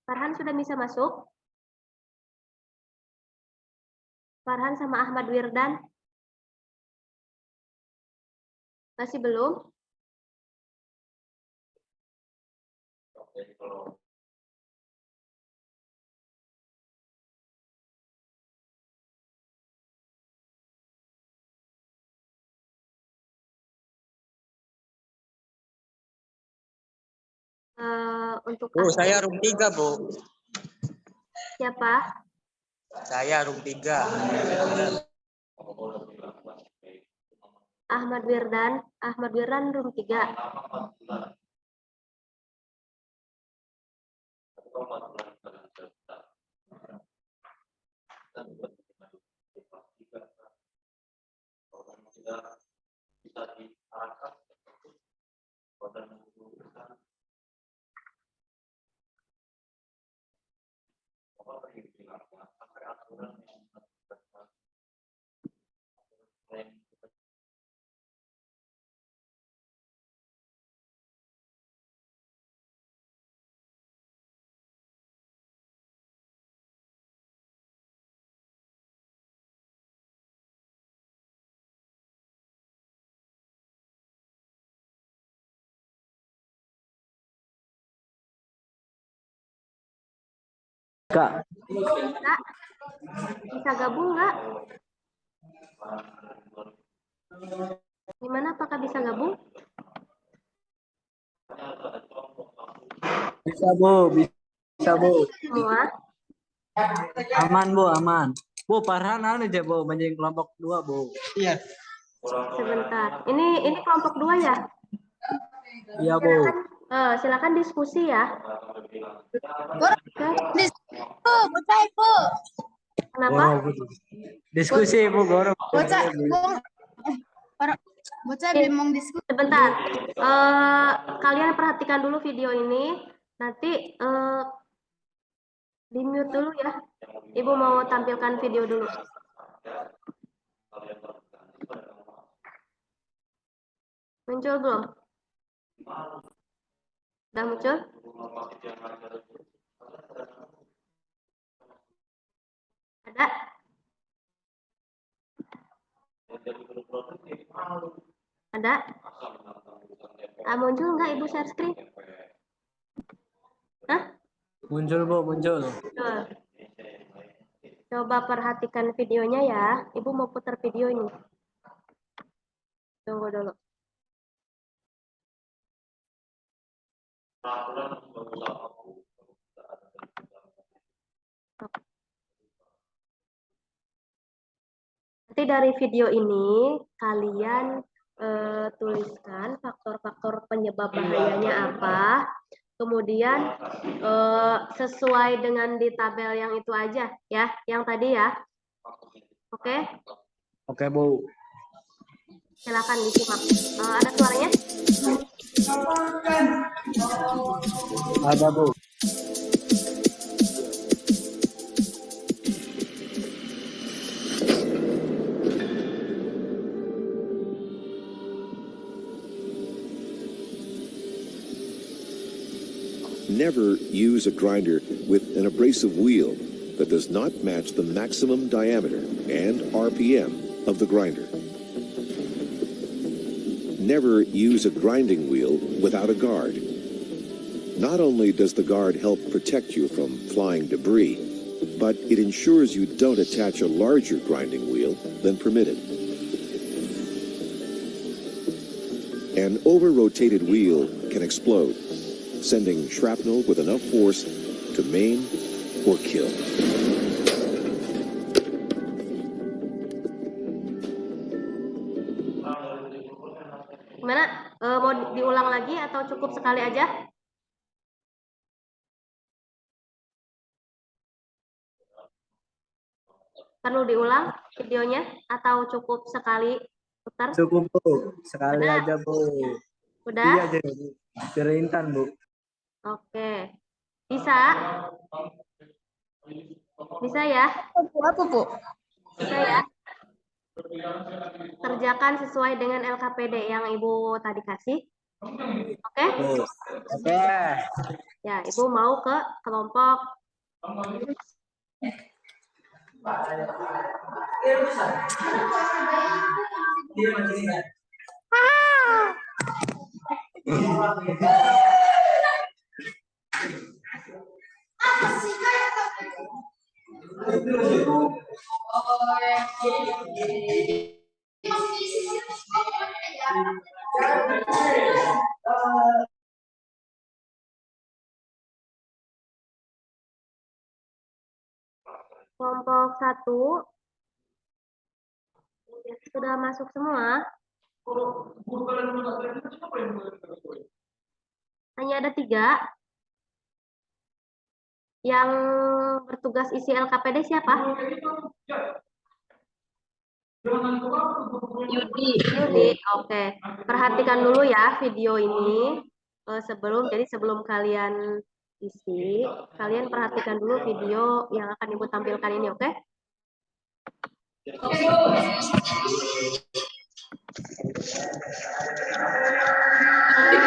Farhan sudah bisa masuk? Farhan sama Ahmad Wirdan? Masih belum? Untuk Bu, saya room 3 Bu. siapa? Saya room 3. Ahmad Wirdan room 3. Kak, Bisa gabung nggak? Gimana, apakah bisa gabung? bisa Bu, bisa Bu. Semua? Aman Bu, aman. Bu, Farhan aja Bu, menjadi kelompok 2 Bu. Iya. Sebentar. Ini kelompok 2 ya? Iya Bu. Silakan diskusi ya. Oke. Kenapa? Bu. Diskusi Bu, Goro. Sebentar. Kalian perhatikan dulu video ini. Nanti di mute dulu ya. Ibu mau tampilkan video dulu. Muncul belum? Udah muncul? Ada? Ada? Muncul nggak Ibu share screen? Hah? Muncul Bu, muncul. Tuh. Coba perhatikan videonya ya. Ibu mau putar video ini. Tunggu dulu. Nanti dari video ini kalian tuliskan faktor-faktor penyebab bahayanya apa. Kemudian sesuai dengan di tabel yang itu aja ya, yang tadi ya. Oke? Oke Bu. Silakan disimak. Ada suaranya? Ada Bu. Never use a grinder with an abrasive wheel that does not match the maximum diameter and RPM of the grinder. Never use a grinding wheel without a guard. Not only does the guard help protect you from flying debris, but it ensures you don't attach a larger grinding wheel than permitted. An over-rotated wheel can explode, sending shrapnel with enough force to maim or kill. Gimana? Mau diulang lagi atau cukup sekali aja? Perlu diulang videonya atau cukup sekali putar? Cukup Bu, sekali Udah? aja Bu. Udah? Iya aja Bu. Perintan Bu. Oke. Bisa? Bisa ya? Apa, Bu? Bisa ya? Kerjakan sesuai dengan LKPD yang Ibu tadi kasih. Oke? Bu. Oke. Ya, Ibu mau ke kelompok kelompok 1. Sudah masuk semua? Hanya ada 3. Yang bertugas isi LKPD siapa? Yudi. Oke. Perhatikan dulu ya video ini. Sebelum kalian isi, kalian perhatikan dulu video yang akan Ibu tampilkan ini, oke?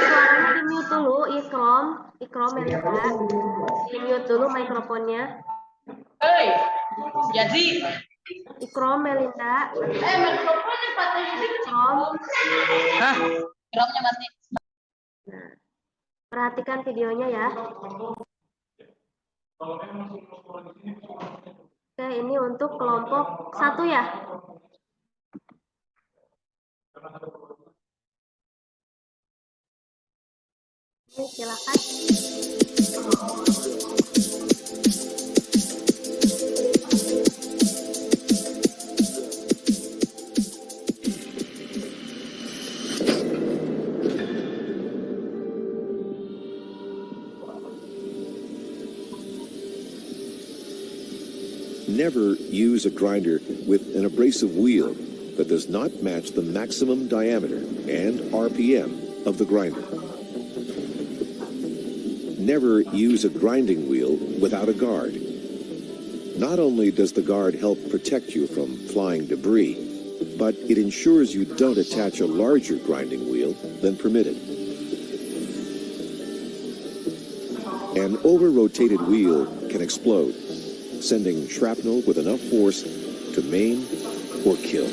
Suaranya di mute dulu, Ikrom Melinda. Di mute dulu mikrofonnya. Jadi Ikrom Melinda. Mikrofonnya patah. Ikrom. drumnya mati. Nah, perhatikan videonya ya. Oke, ini untuk kelompok 1 ya. Oke, silakan. Never use a grinder with an abrasive wheel that does not match the maximum diameter and RPM of the grinder. Never use a grinding wheel without a guard. Not only does the guard help protect you from flying debris, but it ensures you don't attach a larger grinding wheel than permitted. An over-rotated wheel can explode, sending shrapnel with enough force to maim or kill.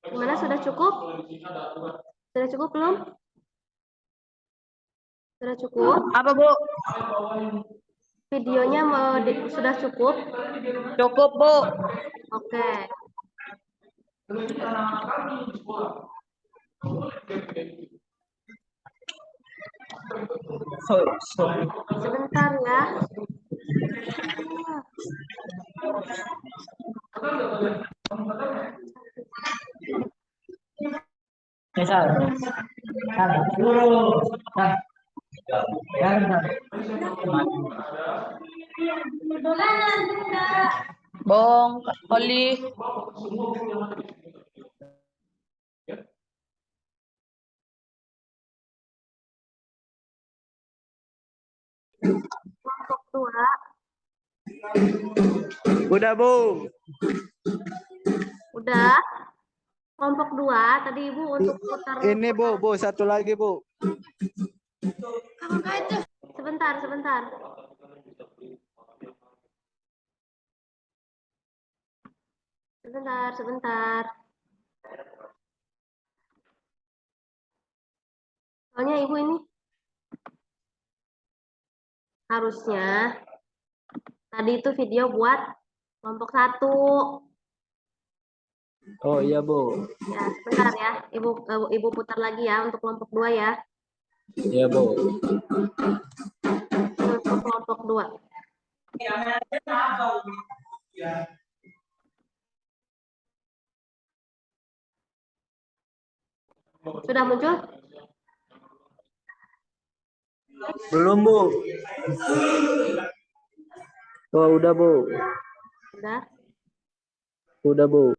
Gimana, sudah cukup? Sudah cukup belum? Sudah cukup? Apa, Bu? Videonya sudah cukup? Cukup, Bu. Oke. Sebentar ya. Bong, Oli. Kelompok 2. Udah, Bu. Udah. Kelompok 2 tadi Ibu untuk putar. Ini, Bu, satu lagi, Bu. Sebentar. Sebentar. Soalnya Ibu ini harusnya tadi itu video buat kelompok 1. Oh iya, Bu. Ya, sebentar ya. Ibu putar lagi ya untuk kelompok 2 ya. Iya, Bu. Untuk kelompok 2. Sudah muncul? Belum, Bu. Oh, udah, Bu. Sudah. Udah, Bu.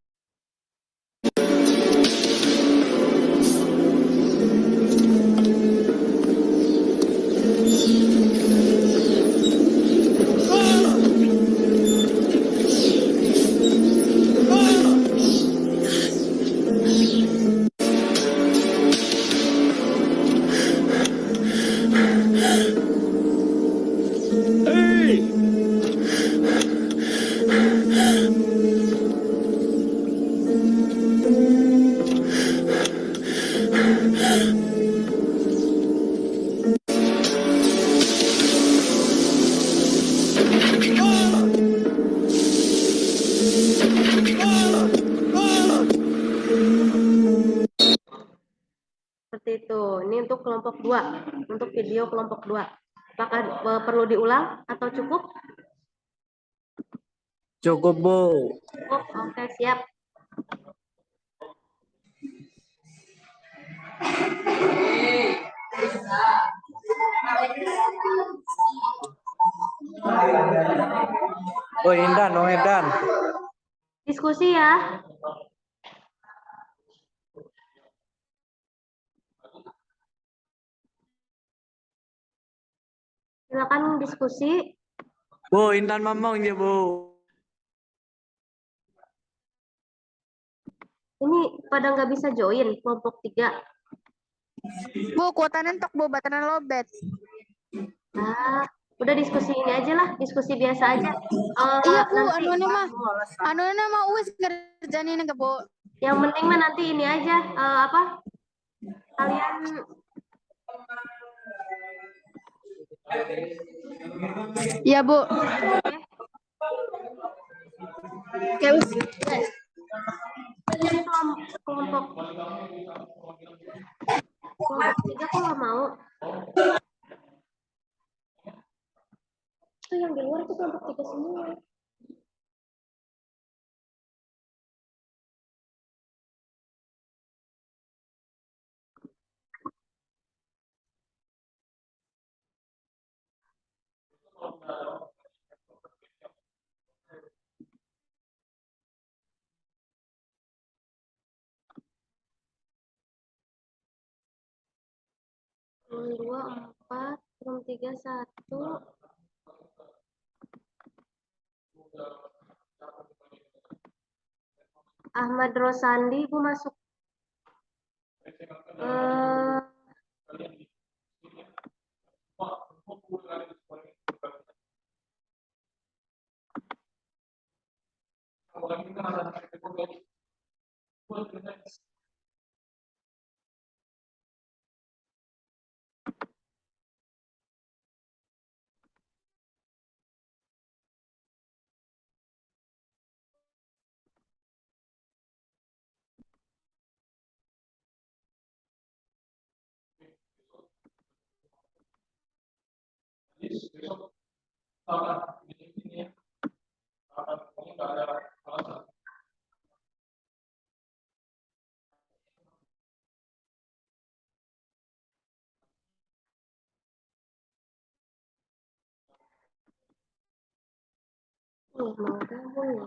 Seperti itu. Ini untuk kelompok 2, untuk video kelompok 2. Apakah perlu diulang atau cukup? Cukup, Bu. Cukup. Oke, siap. Oh, Indan, Diskusi ya. Silakan diskusi. Bu, Intan ngomong ya, Bu. Ini pada nggak bisa join kelompok 3. Bu, kuotanya entok, Bu, batanan lobet. Udah diskusi ini aja lah, diskusi biasa aja. Iya, Bu, Nanti, anunya mah uwes kerjaan ini, Bu. yang penting mah nanti ini aja, kalian Iya, Bu. Oke, Bu. kelompok 3 kok nggak mau? Itu yang di luar itu kelompok 3 semua. Kolom 2, 4, kolom 3, 1. Ahmad Rosandi, Ibu masuk. Mau gabung ya?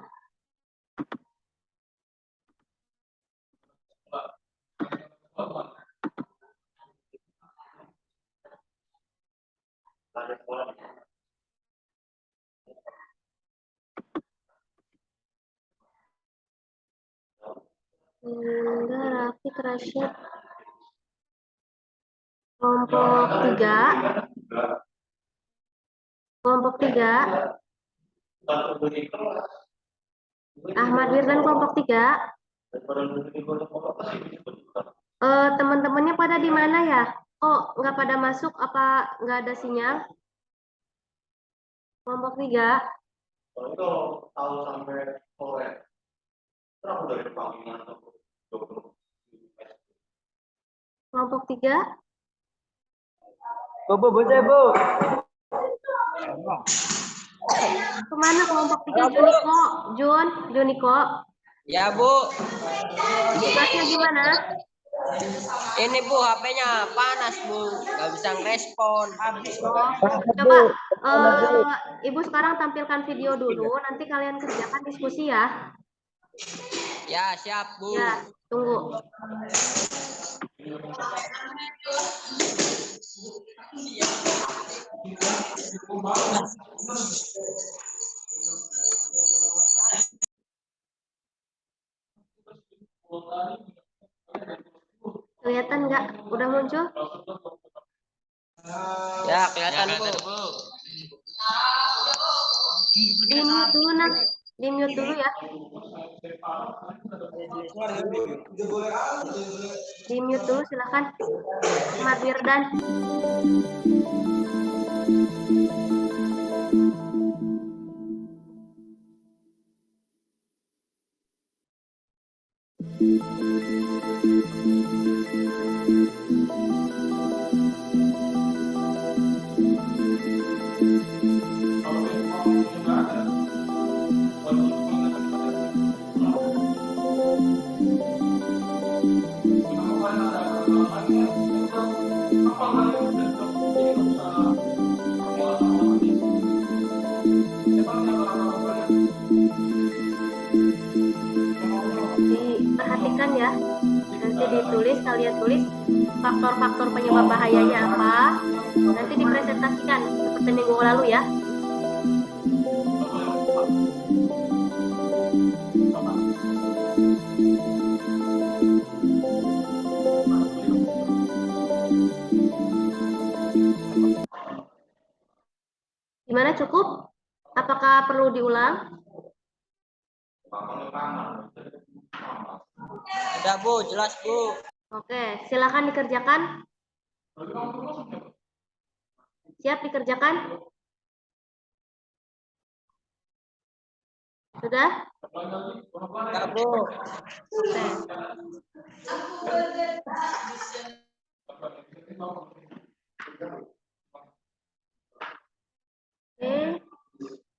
Enggak, Rafiq, Rashid. Kelompok 3. Kelompok 3. Ahmad Wirdan kelompok 3. Teman-temannya pada di mana ya? Oh, nggak pada masuk, apa nggak ada sinyal? Kelompok 3. Kelompok 3. Bu, bocah, Bu. Kemana kelompok 3, Juniko? Juniko. Ya, Bu. Tugasnya gimana? Ini, Bu, HP-nya panas, Bu. Nggak bisa ngerespon. Coba Ibu sekarang tampilkan video dulu, nanti kalian kerjakan diskusi ya. Ya, siap, Bu. Ya, tunggu. Kelihatan nggak? Udah muncul? Ya, kelihatan, Bu. Di-mute dulu, Nak. Di-mute dulu ya. Di-mute dulu, silakan. Ahmad Wirdan. Diperhatikan ya. Nanti ditulis, kalian tulis faktor-faktor penyebab bahayanya apa. Nanti dipresentasikan seperti minggu lalu ya. Gimana, cukup? Apakah perlu diulang? Udah, Bu. Jelas, Bu. Oke, silakan dikerjakan. Siap dikerjakan? Sudah? Ya, Bu. Oke. Oke.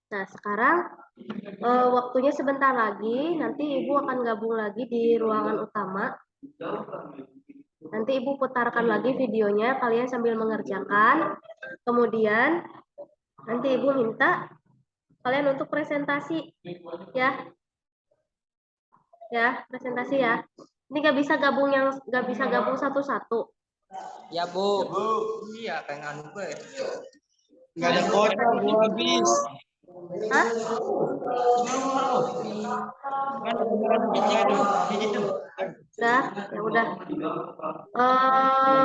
Nah, sekarang waktunya sebentar lagi. Nanti Ibu akan gabung lagi di ruangan utama. Nanti Ibu putarkan lagi videonya, kalian sambil mengerjakan. Kemudian nanti Ibu minta kalian untuk presentasi, ya. Ya, presentasi ya. Ini nggak bisa gabung satu-satu. Ya, Bu. Iya, kayak nganu gue. Nggak ada kuota, Bu, habis. Hah? Mana beneran itu? Udah, ya udah.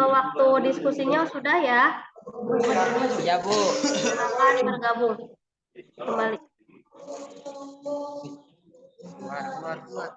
Waktu diskusinya sudah ya. Ya, Bu. Silakan bergabung kembali. Keluar.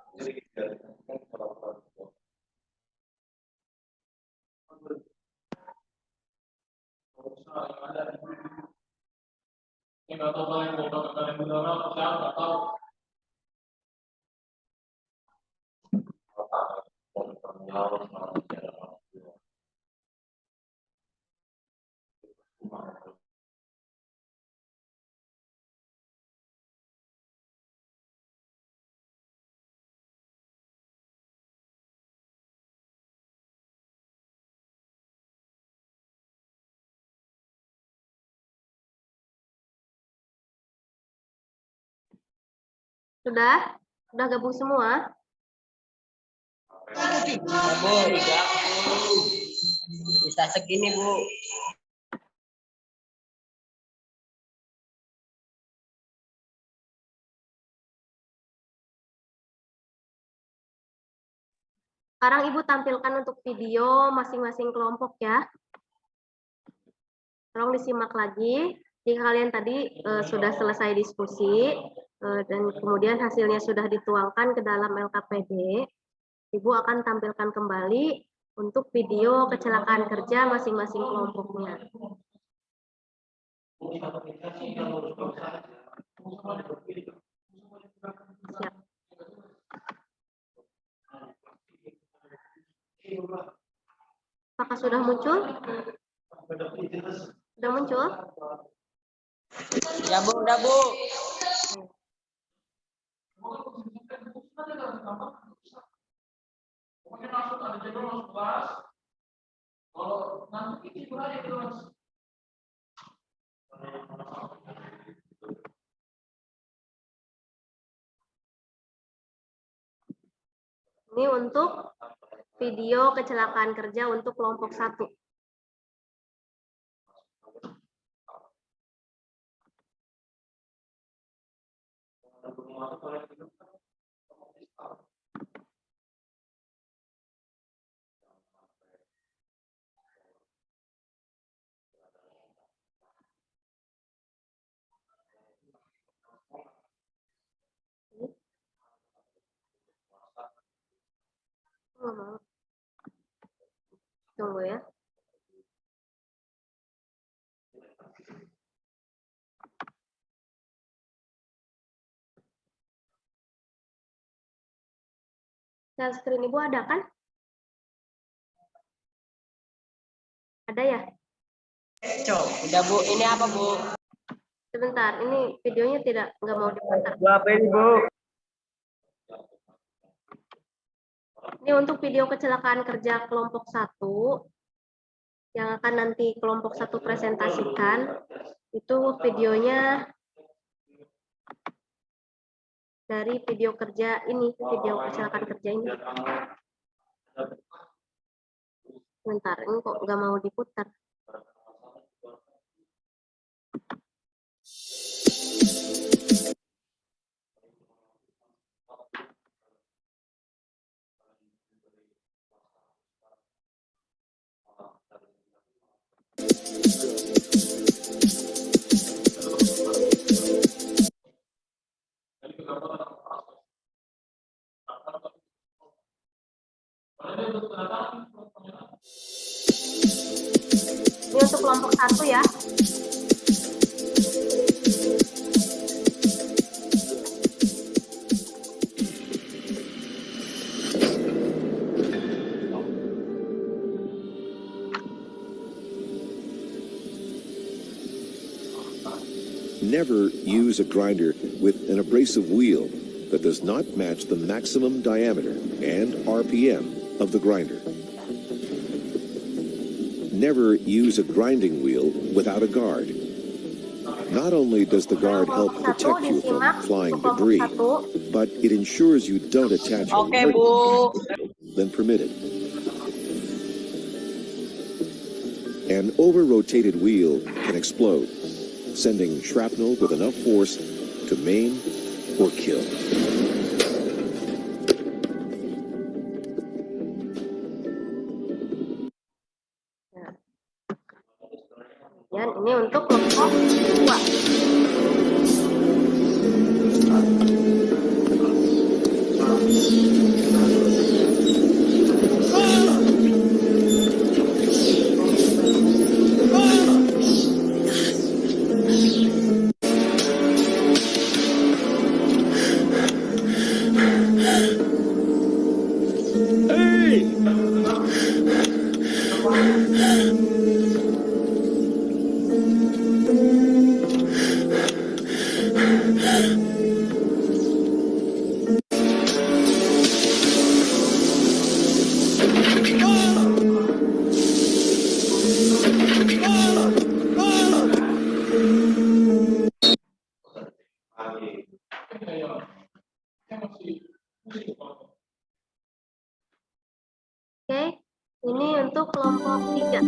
Sudah? Sudah gabung semua? Ya, Bu. Bisa segini, Bu. Sekarang Ibu tampilkan untuk video masing-masing kelompok ya. Tolong disimak lagi. Jika kalian tadi sudah selesai diskusi dan kemudian hasilnya sudah dituangkan ke dalam LKPD, Ibu akan tampilkan kembali untuk video kecelakaan kerja masing-masing kelompoknya. Siap. Apakah sudah muncul? Sudah muncul? Ya, Bu, udah, Bu. Ini untuk video kecelakaan kerja untuk kelompok 1. Tunggu ya. Share screen Ibu ada kan? Ada ya? Udah, Bu. Ini apa, Bu? Sebentar, ini videonya nggak mau diputar. Bu, apa ini, Bu? Ini untuk video kecelakaan kerja kelompok 1 yang akan nanti kelompok 1 presentasikan. Itu videonya dari video kerja ini, video kecelakaan kerja ini. Sebentar, ini kok nggak mau diputar. Ini untuk kelompok 1 ya. Never use a grinder with an abrasive wheel that does not match the maximum diameter and RPM of the grinder. Never use a grinding wheel without a guard. Not only does the guard help protect you from flying debris, but it ensures you don't attach a Oke, larger Bu. than permitted. An over-rotated wheel can explode, sending shrapnel with enough force to maim or kill. Dan ini untuk kelompok 2. Oke, ini untuk kelompok 3.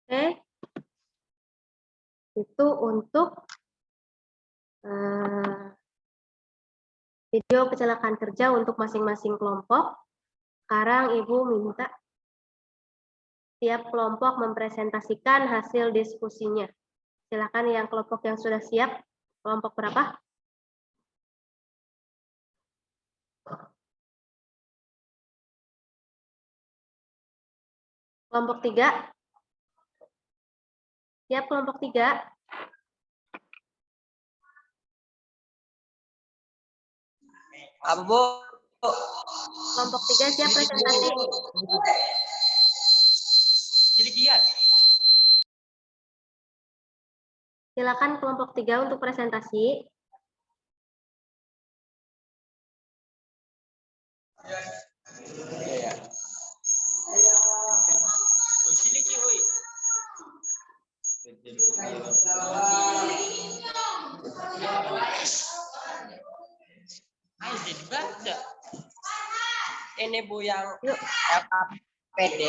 Oke, itu untuk video kecelakaan kerja untuk masing-masing kelompok. Sekarang Ibu minta tiap kelompok mempresentasikan hasil diskusinya. Silakan yang kelompok yang sudah siap. Kelompok berapa? Kelompok 3. Siap kelompok 3. Apa, Bu? Kelompok 3 siap presentasi. Sedikit. Silakan kelompok 3 untuk presentasi. Iya. Sini Ki, oi. Ayo jadi baca. Ini Bu yang Yuk. LAPD.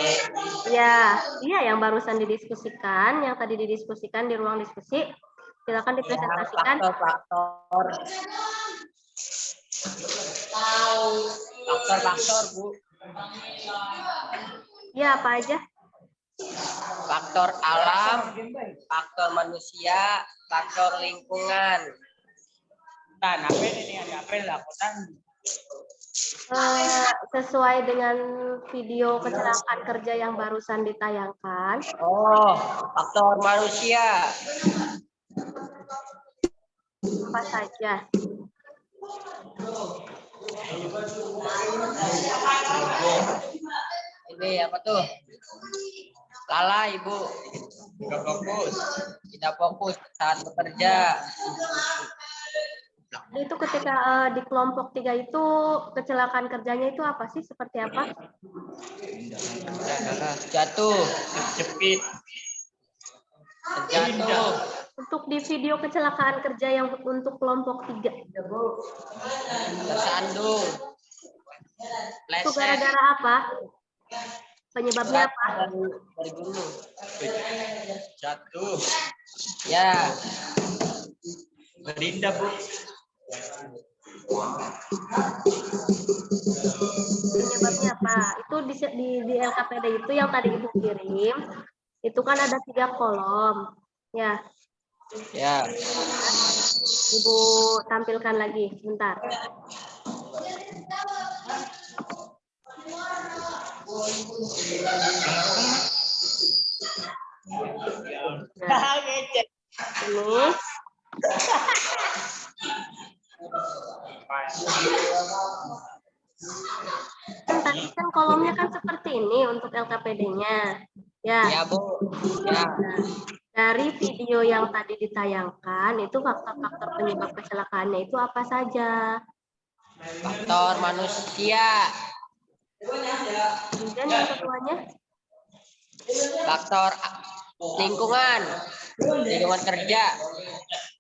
Ya, iya yang barusan didiskusikan, yang tadi didiskusikan di ruang diskusi. Silakan dipresentasikan. Faktor, Bu. Ya, apa aja? Faktor alam, faktor manusia, faktor lingkungan. Dan apa ini ada apa laporan? Sesuai dengan video kecelakaan kerja yang barusan ditayangkan. Oh, faktor manusia. Apa saja? Ini apa tuh? Lalai, Ibu. Tidak fokus saat bekerja. Itu ketika di kelompok 3 itu kecelakaan kerjanya itu apa sih? Seperti apa? Jatuh, terjepit, terjatuh. Untuk di video kecelakaan kerja yang untuk kelompok 3. Tersandung. Itu gara-gara apa? Penyebabnya apa? Dari gunung. Jatuh. Ya. Berinda, Bu. Penyebabnya apa? Itu di LKPD itu yang tadi Ibu kirim, itu kan ada 3 kolom. Ya, Ya. Ibu tampilkan lagi, sebentar. Nah, ini. Tadi kan kolomnya kan seperti ini untuk LKPD-nya. Ya. Ya, Bu. Ya. Nah, dari video yang tadi ditayangkan, itu faktor-faktor penyebab kecelakaannya itu apa saja? Faktor manusia. Kemudian yang keduanya? Faktor lingkungan kerja.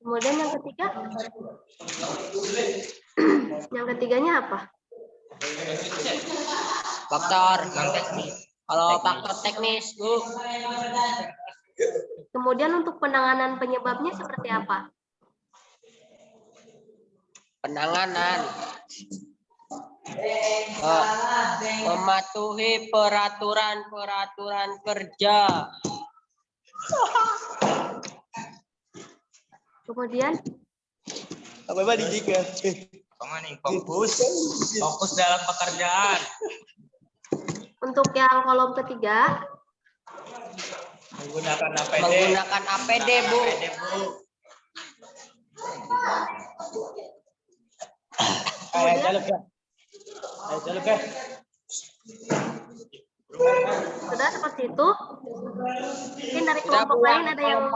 Kemudian yang ketiga? Yang ketiganya apa? Faktor non-teknis. Kalau faktor teknis, Bu. Kemudian untuk penanganan penyebabnya seperti apa? Penanganan. Mematuhi peraturan kerja. Kemudian? Apa dijika? Fokus dalam pekerjaan. Untuk yang kolom ketiga? Menggunakan APD, Bu. Sudah seperti itu? Mungkin dari kelompok lain ada yang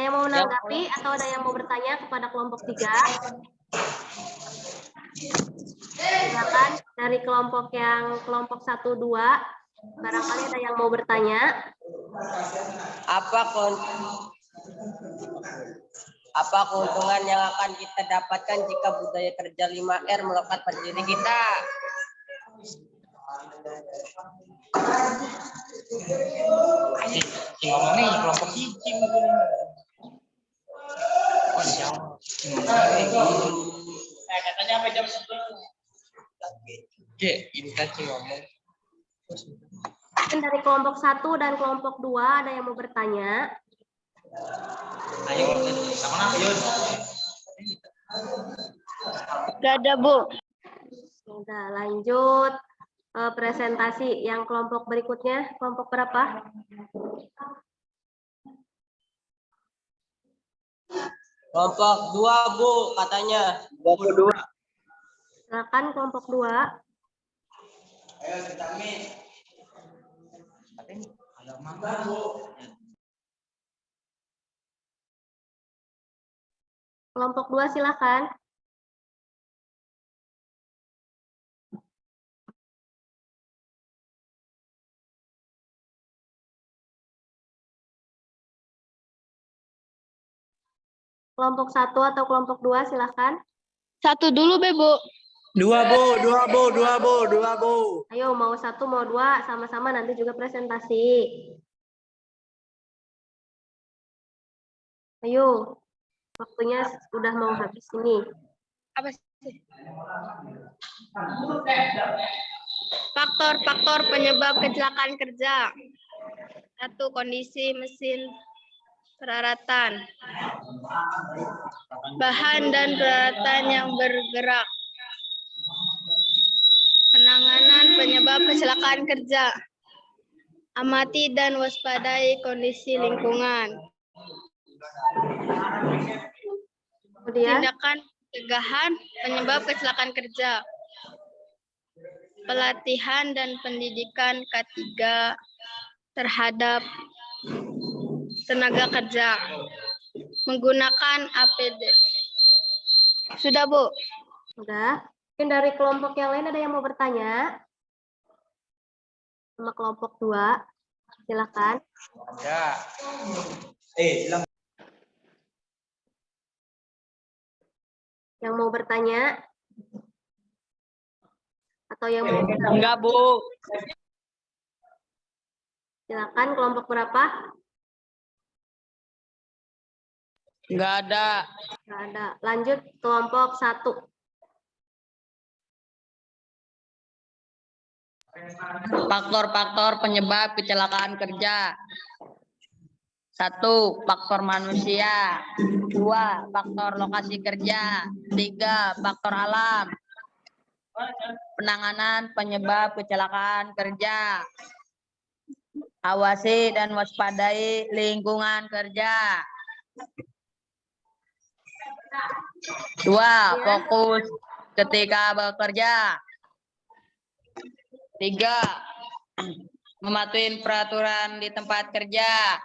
mau menanggapi atau ada yang mau bertanya kepada kelompok 3? Silakan dari kelompok 1, 2, barangkali ada yang mau bertanya. Apa keuntungan yang akan kita dapatkan jika budaya kerja 5R melekat pada diri kita? Ini kelompok cicing. Katanya sampai jam 11. Mungkin dari kelompok 1 dan kelompok 2 ada yang mau bertanya. Ayo, sama Yun. Gak ada, Bu. Sudah, lanjut presentasi yang kelompok berikutnya. Kelompok berapa? Kelompok 2, Bu, katanya. Kelompok 2. Silakan kelompok 2. Ayo, kita meet. Kelompok 2 silakan. Kelompok 1 atau kelompok 2 silakan. 1 dulu, Bu. 2, Bu. Ayo, mau 1, mau 2, sama-sama nanti juga presentasi. Ayo, waktunya sudah mau habis ini. Apa sih? Faktor-faktor penyebab kecelakaan kerja. 1. Kondisi mesin peralatan. Bahan dan peralatan yang bergerak. Penanganan penyebab kecelakaan kerja. Amati dan waspadai kondisi lingkungan. Kemudian, Tindakan pencegahan penyebab kecelakaan kerja. Pelatihan dan pendidikan K3 terhadap tenaga kerja. Menggunakan APD. Sudah, Bu? sudah. Mungkin dari kelompok yang lain ada yang mau bertanya? Sama kelompok 2, silakan. Ya. Silakan. Yang mau bertanya? Atau yang mau bertanya? Enggak, Bu. Silakan kelompok berapa? Enggak ada. Nggak ada. Lanjut kelompok 1. Faktor-faktor penyebab kecelakaan kerja. 1. Faktor manusia. 2. Faktor lokasi kerja. 3. Faktor alam. Penanganan penyebab kecelakaan kerja. Awasi dan waspadai lingkungan kerja. 2. Fokus ketika bekerja. 3. Mematuhi peraturan di tempat kerja.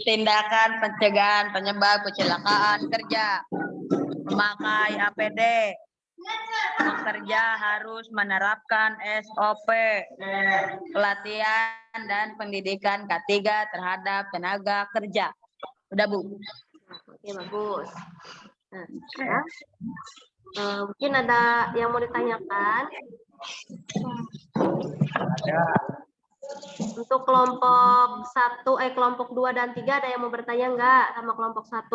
Tindakan pencegahan penyebab kecelakaan kerja. Memakai APD. Pekerja harus menerapkan SOP, pelatihan dan pendidikan K3 terhadap tenaga kerja. Udah, Bu. Oke, bagus. Nah, sekarang mungkin ada yang mau ditanyakan. Untuk kelompok 2 dan 3 ada yang mau bertanya enggak sama kelompok 1?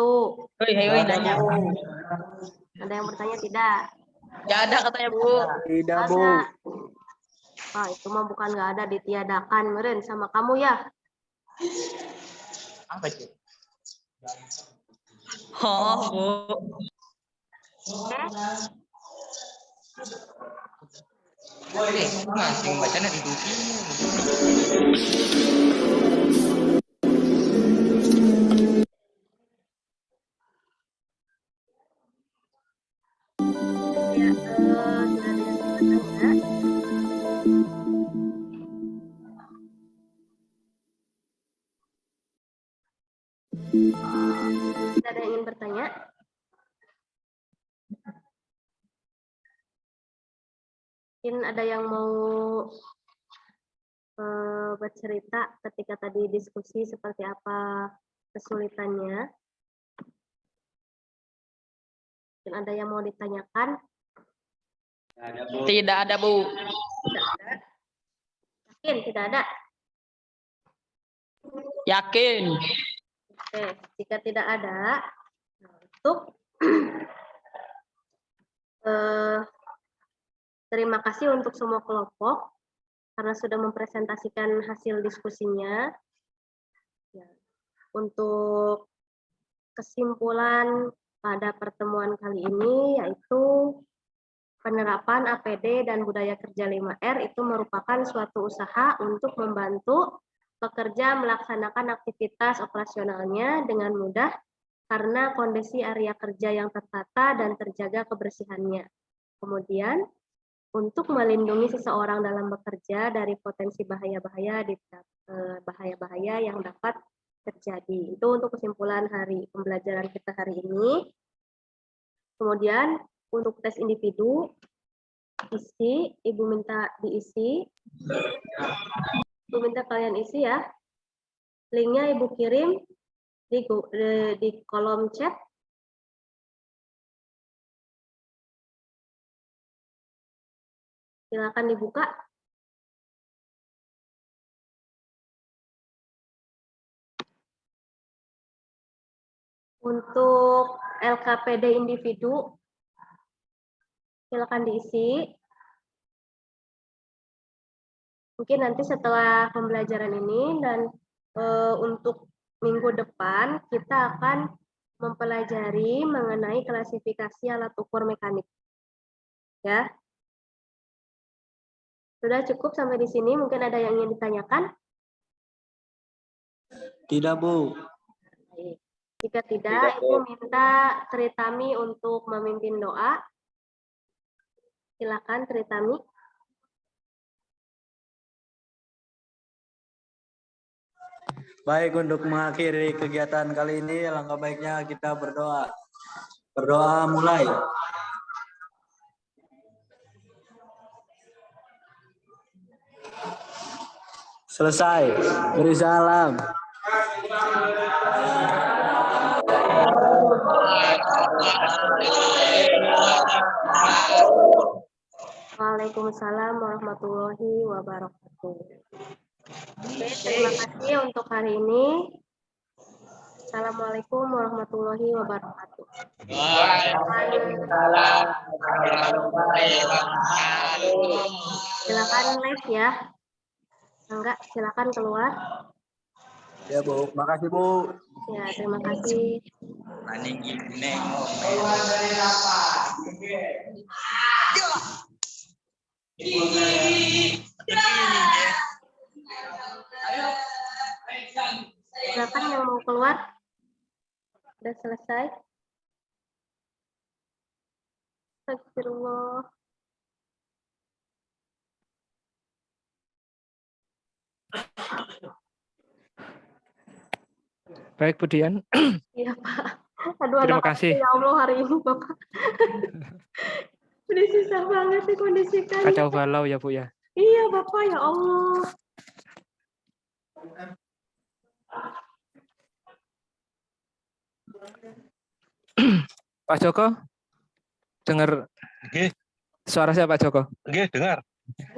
Nanya. Ada yang bertanya tidak? Nggak ada katanya, Bu. Tidak, Bu. Ada. Wah, itu mah bukan nggak ada, ditiadakan meren sama kamu ya. Apa sih? Oh, Bu. Masih bacanya itu. Ya, sudah ada yang bertanya. Tidak ada yang ingin bertanya? Mungkin ada yang mau bercerita ketika tadi diskusi seperti apa kesulitannya. Mungkin ada yang mau ditanyakan? Tidak ada, Bu. Tidak ada. Yakin tidak ada? Yakin. Oke, jika tidak ada, untuk terima kasih untuk semua kelompok karena sudah mempresentasikan hasil diskusinya. Ya, untuk kesimpulan pada pertemuan kali ini yaitu penerapan APD dan budaya kerja 5R itu merupakan suatu usaha untuk membantu pekerja melaksanakan aktivitas operasionalnya dengan mudah karena kondisi area kerja yang tertata dan terjaga kebersihannya. Kemudian, untuk melindungi seseorang dalam bekerja dari potensi bahaya-bahaya yang dapat terjadi. Itu untuk kesimpulan hari pembelajaran kita hari ini. Kemudian, untuk tes individu, Ibu minta diisi. Ibu minta kalian isi ya. Linknya Ibu kirim di kolom chat. Silakan dibuka. Untuk LKPD individu, silakan diisi. Mungkin nanti setelah pembelajaran ini dan untuk minggu depan kita akan mempelajari mengenai klasifikasi alat ukur mekanik. Ya. Sudah cukup sampai di sini, mungkin ada yang ingin ditanyakan? Tidak, Bu. Baik. Jika tidak, Ibu minta Tritami untuk memimpin doa. Silakan Tritami. Baik, untuk mengakhiri kegiatan kali ini, alangkah baiknya kita berdoa. Berdoa mulai. Selesai. Beri salam. Waalaikumsalam warahmatullahi wabarakatuh. Oke, terima kasih untuk hari ini. Assalamualaikum warahmatullahi wabarakatuh. Waalaikumsalam warahmatullahi wabarakatuh. Silakan live ya. Enggak, silakan keluar. Ya Bu, makasih Bu. Ya, terima kasih. Maning neng. Silakan yang mau keluar. Sudah selesai. Astagfirullah. Baik, Bu Dian. Iya, Pak. Aduh, Terima anak kasih. ya Allah hari ini, Bapak. Udah susah banget dikondisikan. Kacau balau ya, Bu ya. Iya, Bapak, ya Allah. Pak Joko, dengar Nggih, suara saya Pak Joko? nggih dengar.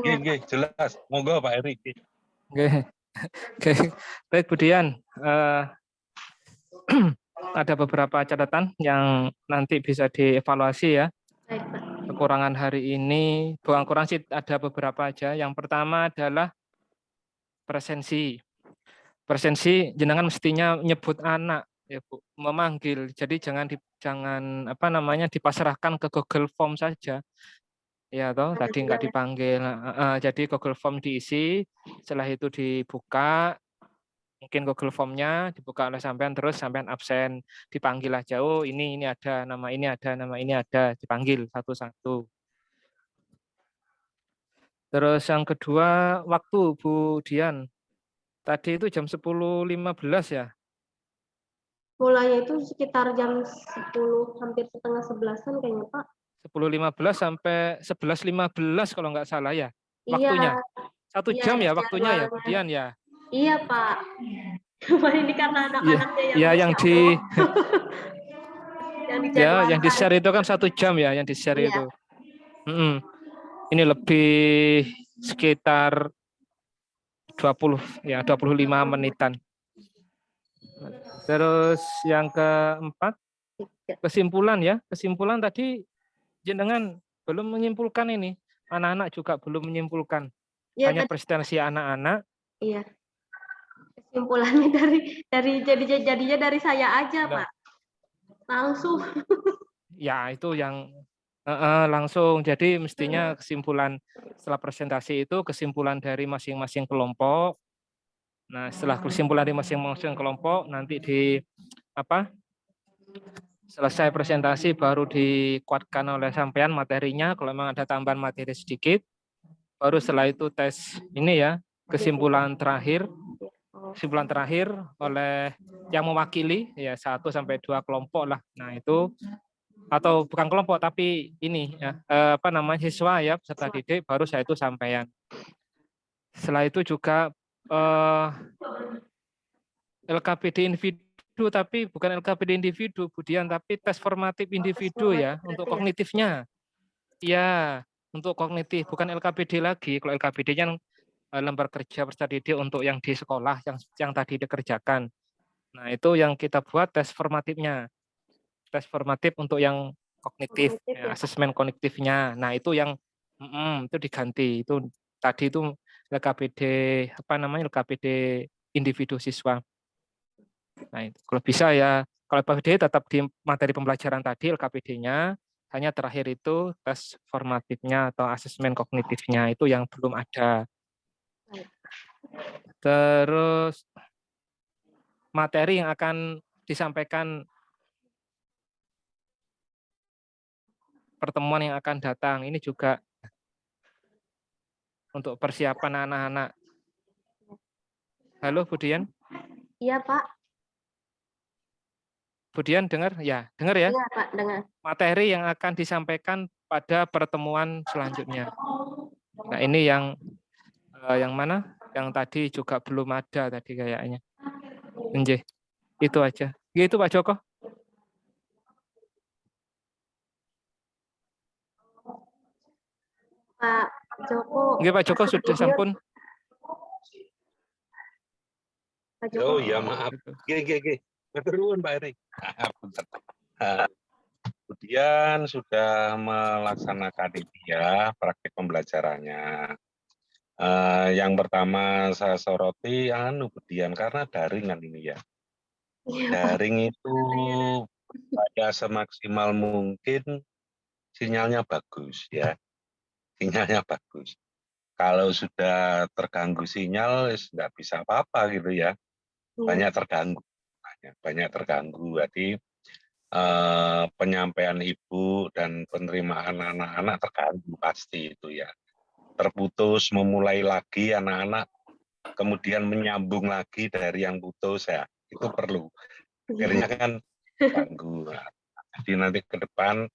Nggih, nggih, jelas. Monggo Pak Eri. Oke. Oke. Baik, Bu Dian. Ada beberapa catatan yang nanti bisa dievaluasi ya. Baik, Pak. Kekurangan hari ini, bukan kurang sih, ada beberapa aja. Yang pertama adalah presensi. Presensi jenengan mestinya nyebut anak ya Bu, memanggil. Jadi jangan apa namanya dipasrahkan ke Google Form saja. Ya toh, tadi nggak dipanggil. Jadi Google Form diisi, setelah itu dibuka, mungkin Google Form-nya dibuka oleh sampean, terus sampean absen, dipanggil aja. Oh, ini ada, nama ini ada, nama ini ada, dipanggil satu-satu. Terus yang kedua, waktu Bu Dian. Tadi itu jam 10.15 ya? Mulainya itu sekitar jam 10, hampir setengah 11-an kayaknya, Pak. 10.15 sampai 11.15 kalau nggak salah ya? Waktunya? Iya. 1 jam Iya, ya waktunya ya, Bu jadwalnya. Dian ya? Iya, Pak. Cuma ini karena anak-anaknya Ya, yang Masya di Allah, ya, yang di dijadwalkan. share itu kan 1 jam ya, yang di share Iya. itu. Ini lebih sekitar 20 ya, 25 menitan. Terus yang keempat, kesimpulan ya. Kesimpulan tadi jenengan belum menyimpulkan ini. Anak-anak juga belum menyimpulkan. Ya, Hanya presentasi anak-anak. Iya. Kesimpulannya jadinya dari saya aja, Pak. Langsung. Ya, itu yang langsung. Jadi mestinya kesimpulan setelah presentasi itu kesimpulan dari masing-masing kelompok. Nah, setelah kesimpulan dari masing-masing kelompok nanti selesai presentasi baru dikuatkan oleh sampean materinya. Kalau memang ada tambahan materi sedikit, baru setelah itu tes ini ya, kesimpulan terakhir oleh yang mewakili ya 1 sampai 2 kelompok lah. Nah, itu atau bukan kelompok tapi ini ya siswa ya, peserta didik, baru saya itu sampaian. Setelah itu juga LKPD individu, tapi bukan LKPD individu Bu Dian, tapi tes formatif individu ya, untuk kognitifnya. Ya, untuk kognitif, bukan LKPD lagi. Kalau LKPD-nya lembar kerja peserta didik untuk yang di sekolah yang tadi dikerjakan. Nah, itu yang kita buat tes formatifnya. Tes formatif untuk yang kognitif, ya, asesmen kognitifnya. Nah, itu yang itu diganti. Itu tadi itu LKPD LKPD individu siswa. Nah, itu kalau bisa ya, kalau LKPD tetap di materi pembelajaran tadi LKPD-nya, hanya terakhir itu tes formatifnya atau asesmen kognitifnya, itu yang belum ada. Terus materi yang akan disampaikan pertemuan yang akan datang ini juga untuk persiapan anak-anak. Halo Bu Dian? Iya, Pak. Bu Dian dengar? Ya, dengar ya? Iya, Pak, dengar. Materi yang akan disampaikan pada pertemuan selanjutnya. Nah, ini yang mana? Yang tadi juga belum ada tadi kayaknya. Nggih. Itu aja. Gitu Pak Joko. Pak Joko. Nggih Pak Joko sudah sampun. Pak Joko. Oh ya maaf. Nggih. Matur nuwun Pak Eri. Kemudian sudah melaksanakan ini ya, praktik pembelajarannya. Yang pertama saya soroti Budian karena daringan ini ya. Iya, Pak. Daring itu supaya semaksimal mungkin sinyalnya bagus ya. Sinyalnya bagus. Kalau sudah terganggu sinyal, nggak bisa apa-apa gitu ya. Banyak terganggu. Banyak terganggu. Jadi penyampaian ibu dan penerimaan anak-anak terganggu pasti itu ya. Terputus, memulai lagi anak-anak, kemudian menyambung lagi dari yang putus ya. Itu perlu. Akhirnya kan ganggu. Nah, jadi nanti ke depan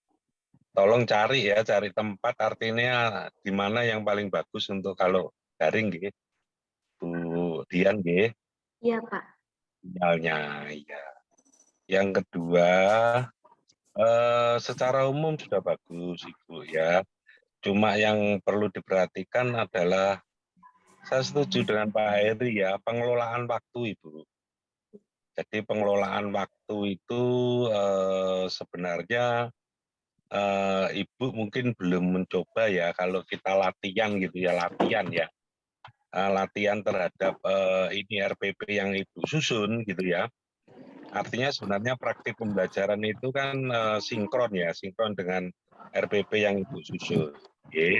tolong cari ya, cari tempat artinya di mana yang paling bagus untuk kalau daring gitu. Bu Dian gitu. Iya, Pak. Sinyalnya ya. Yang kedua, secara umum sudah bagus Ibu ya. Cuma yang perlu diperhatikan adalah saya setuju dengan Pak Heri ya, pengelolaan waktu Ibu. Jadi pengelolaan waktu itu sebenarnya Ibu mungkin belum mencoba ya kalau kita latihan gitu ya, latihan terhadap ini RPP yang Ibu susun gitu ya. Artinya sebenarnya praktik pembelajaran itu kan sinkron ya, sinkron dengan RPP yang Ibu susun. Oke.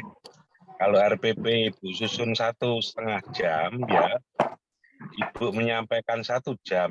Kalau RPP Ibu susun 1,5 jam ya, Ibu menyampaikan 1 jam.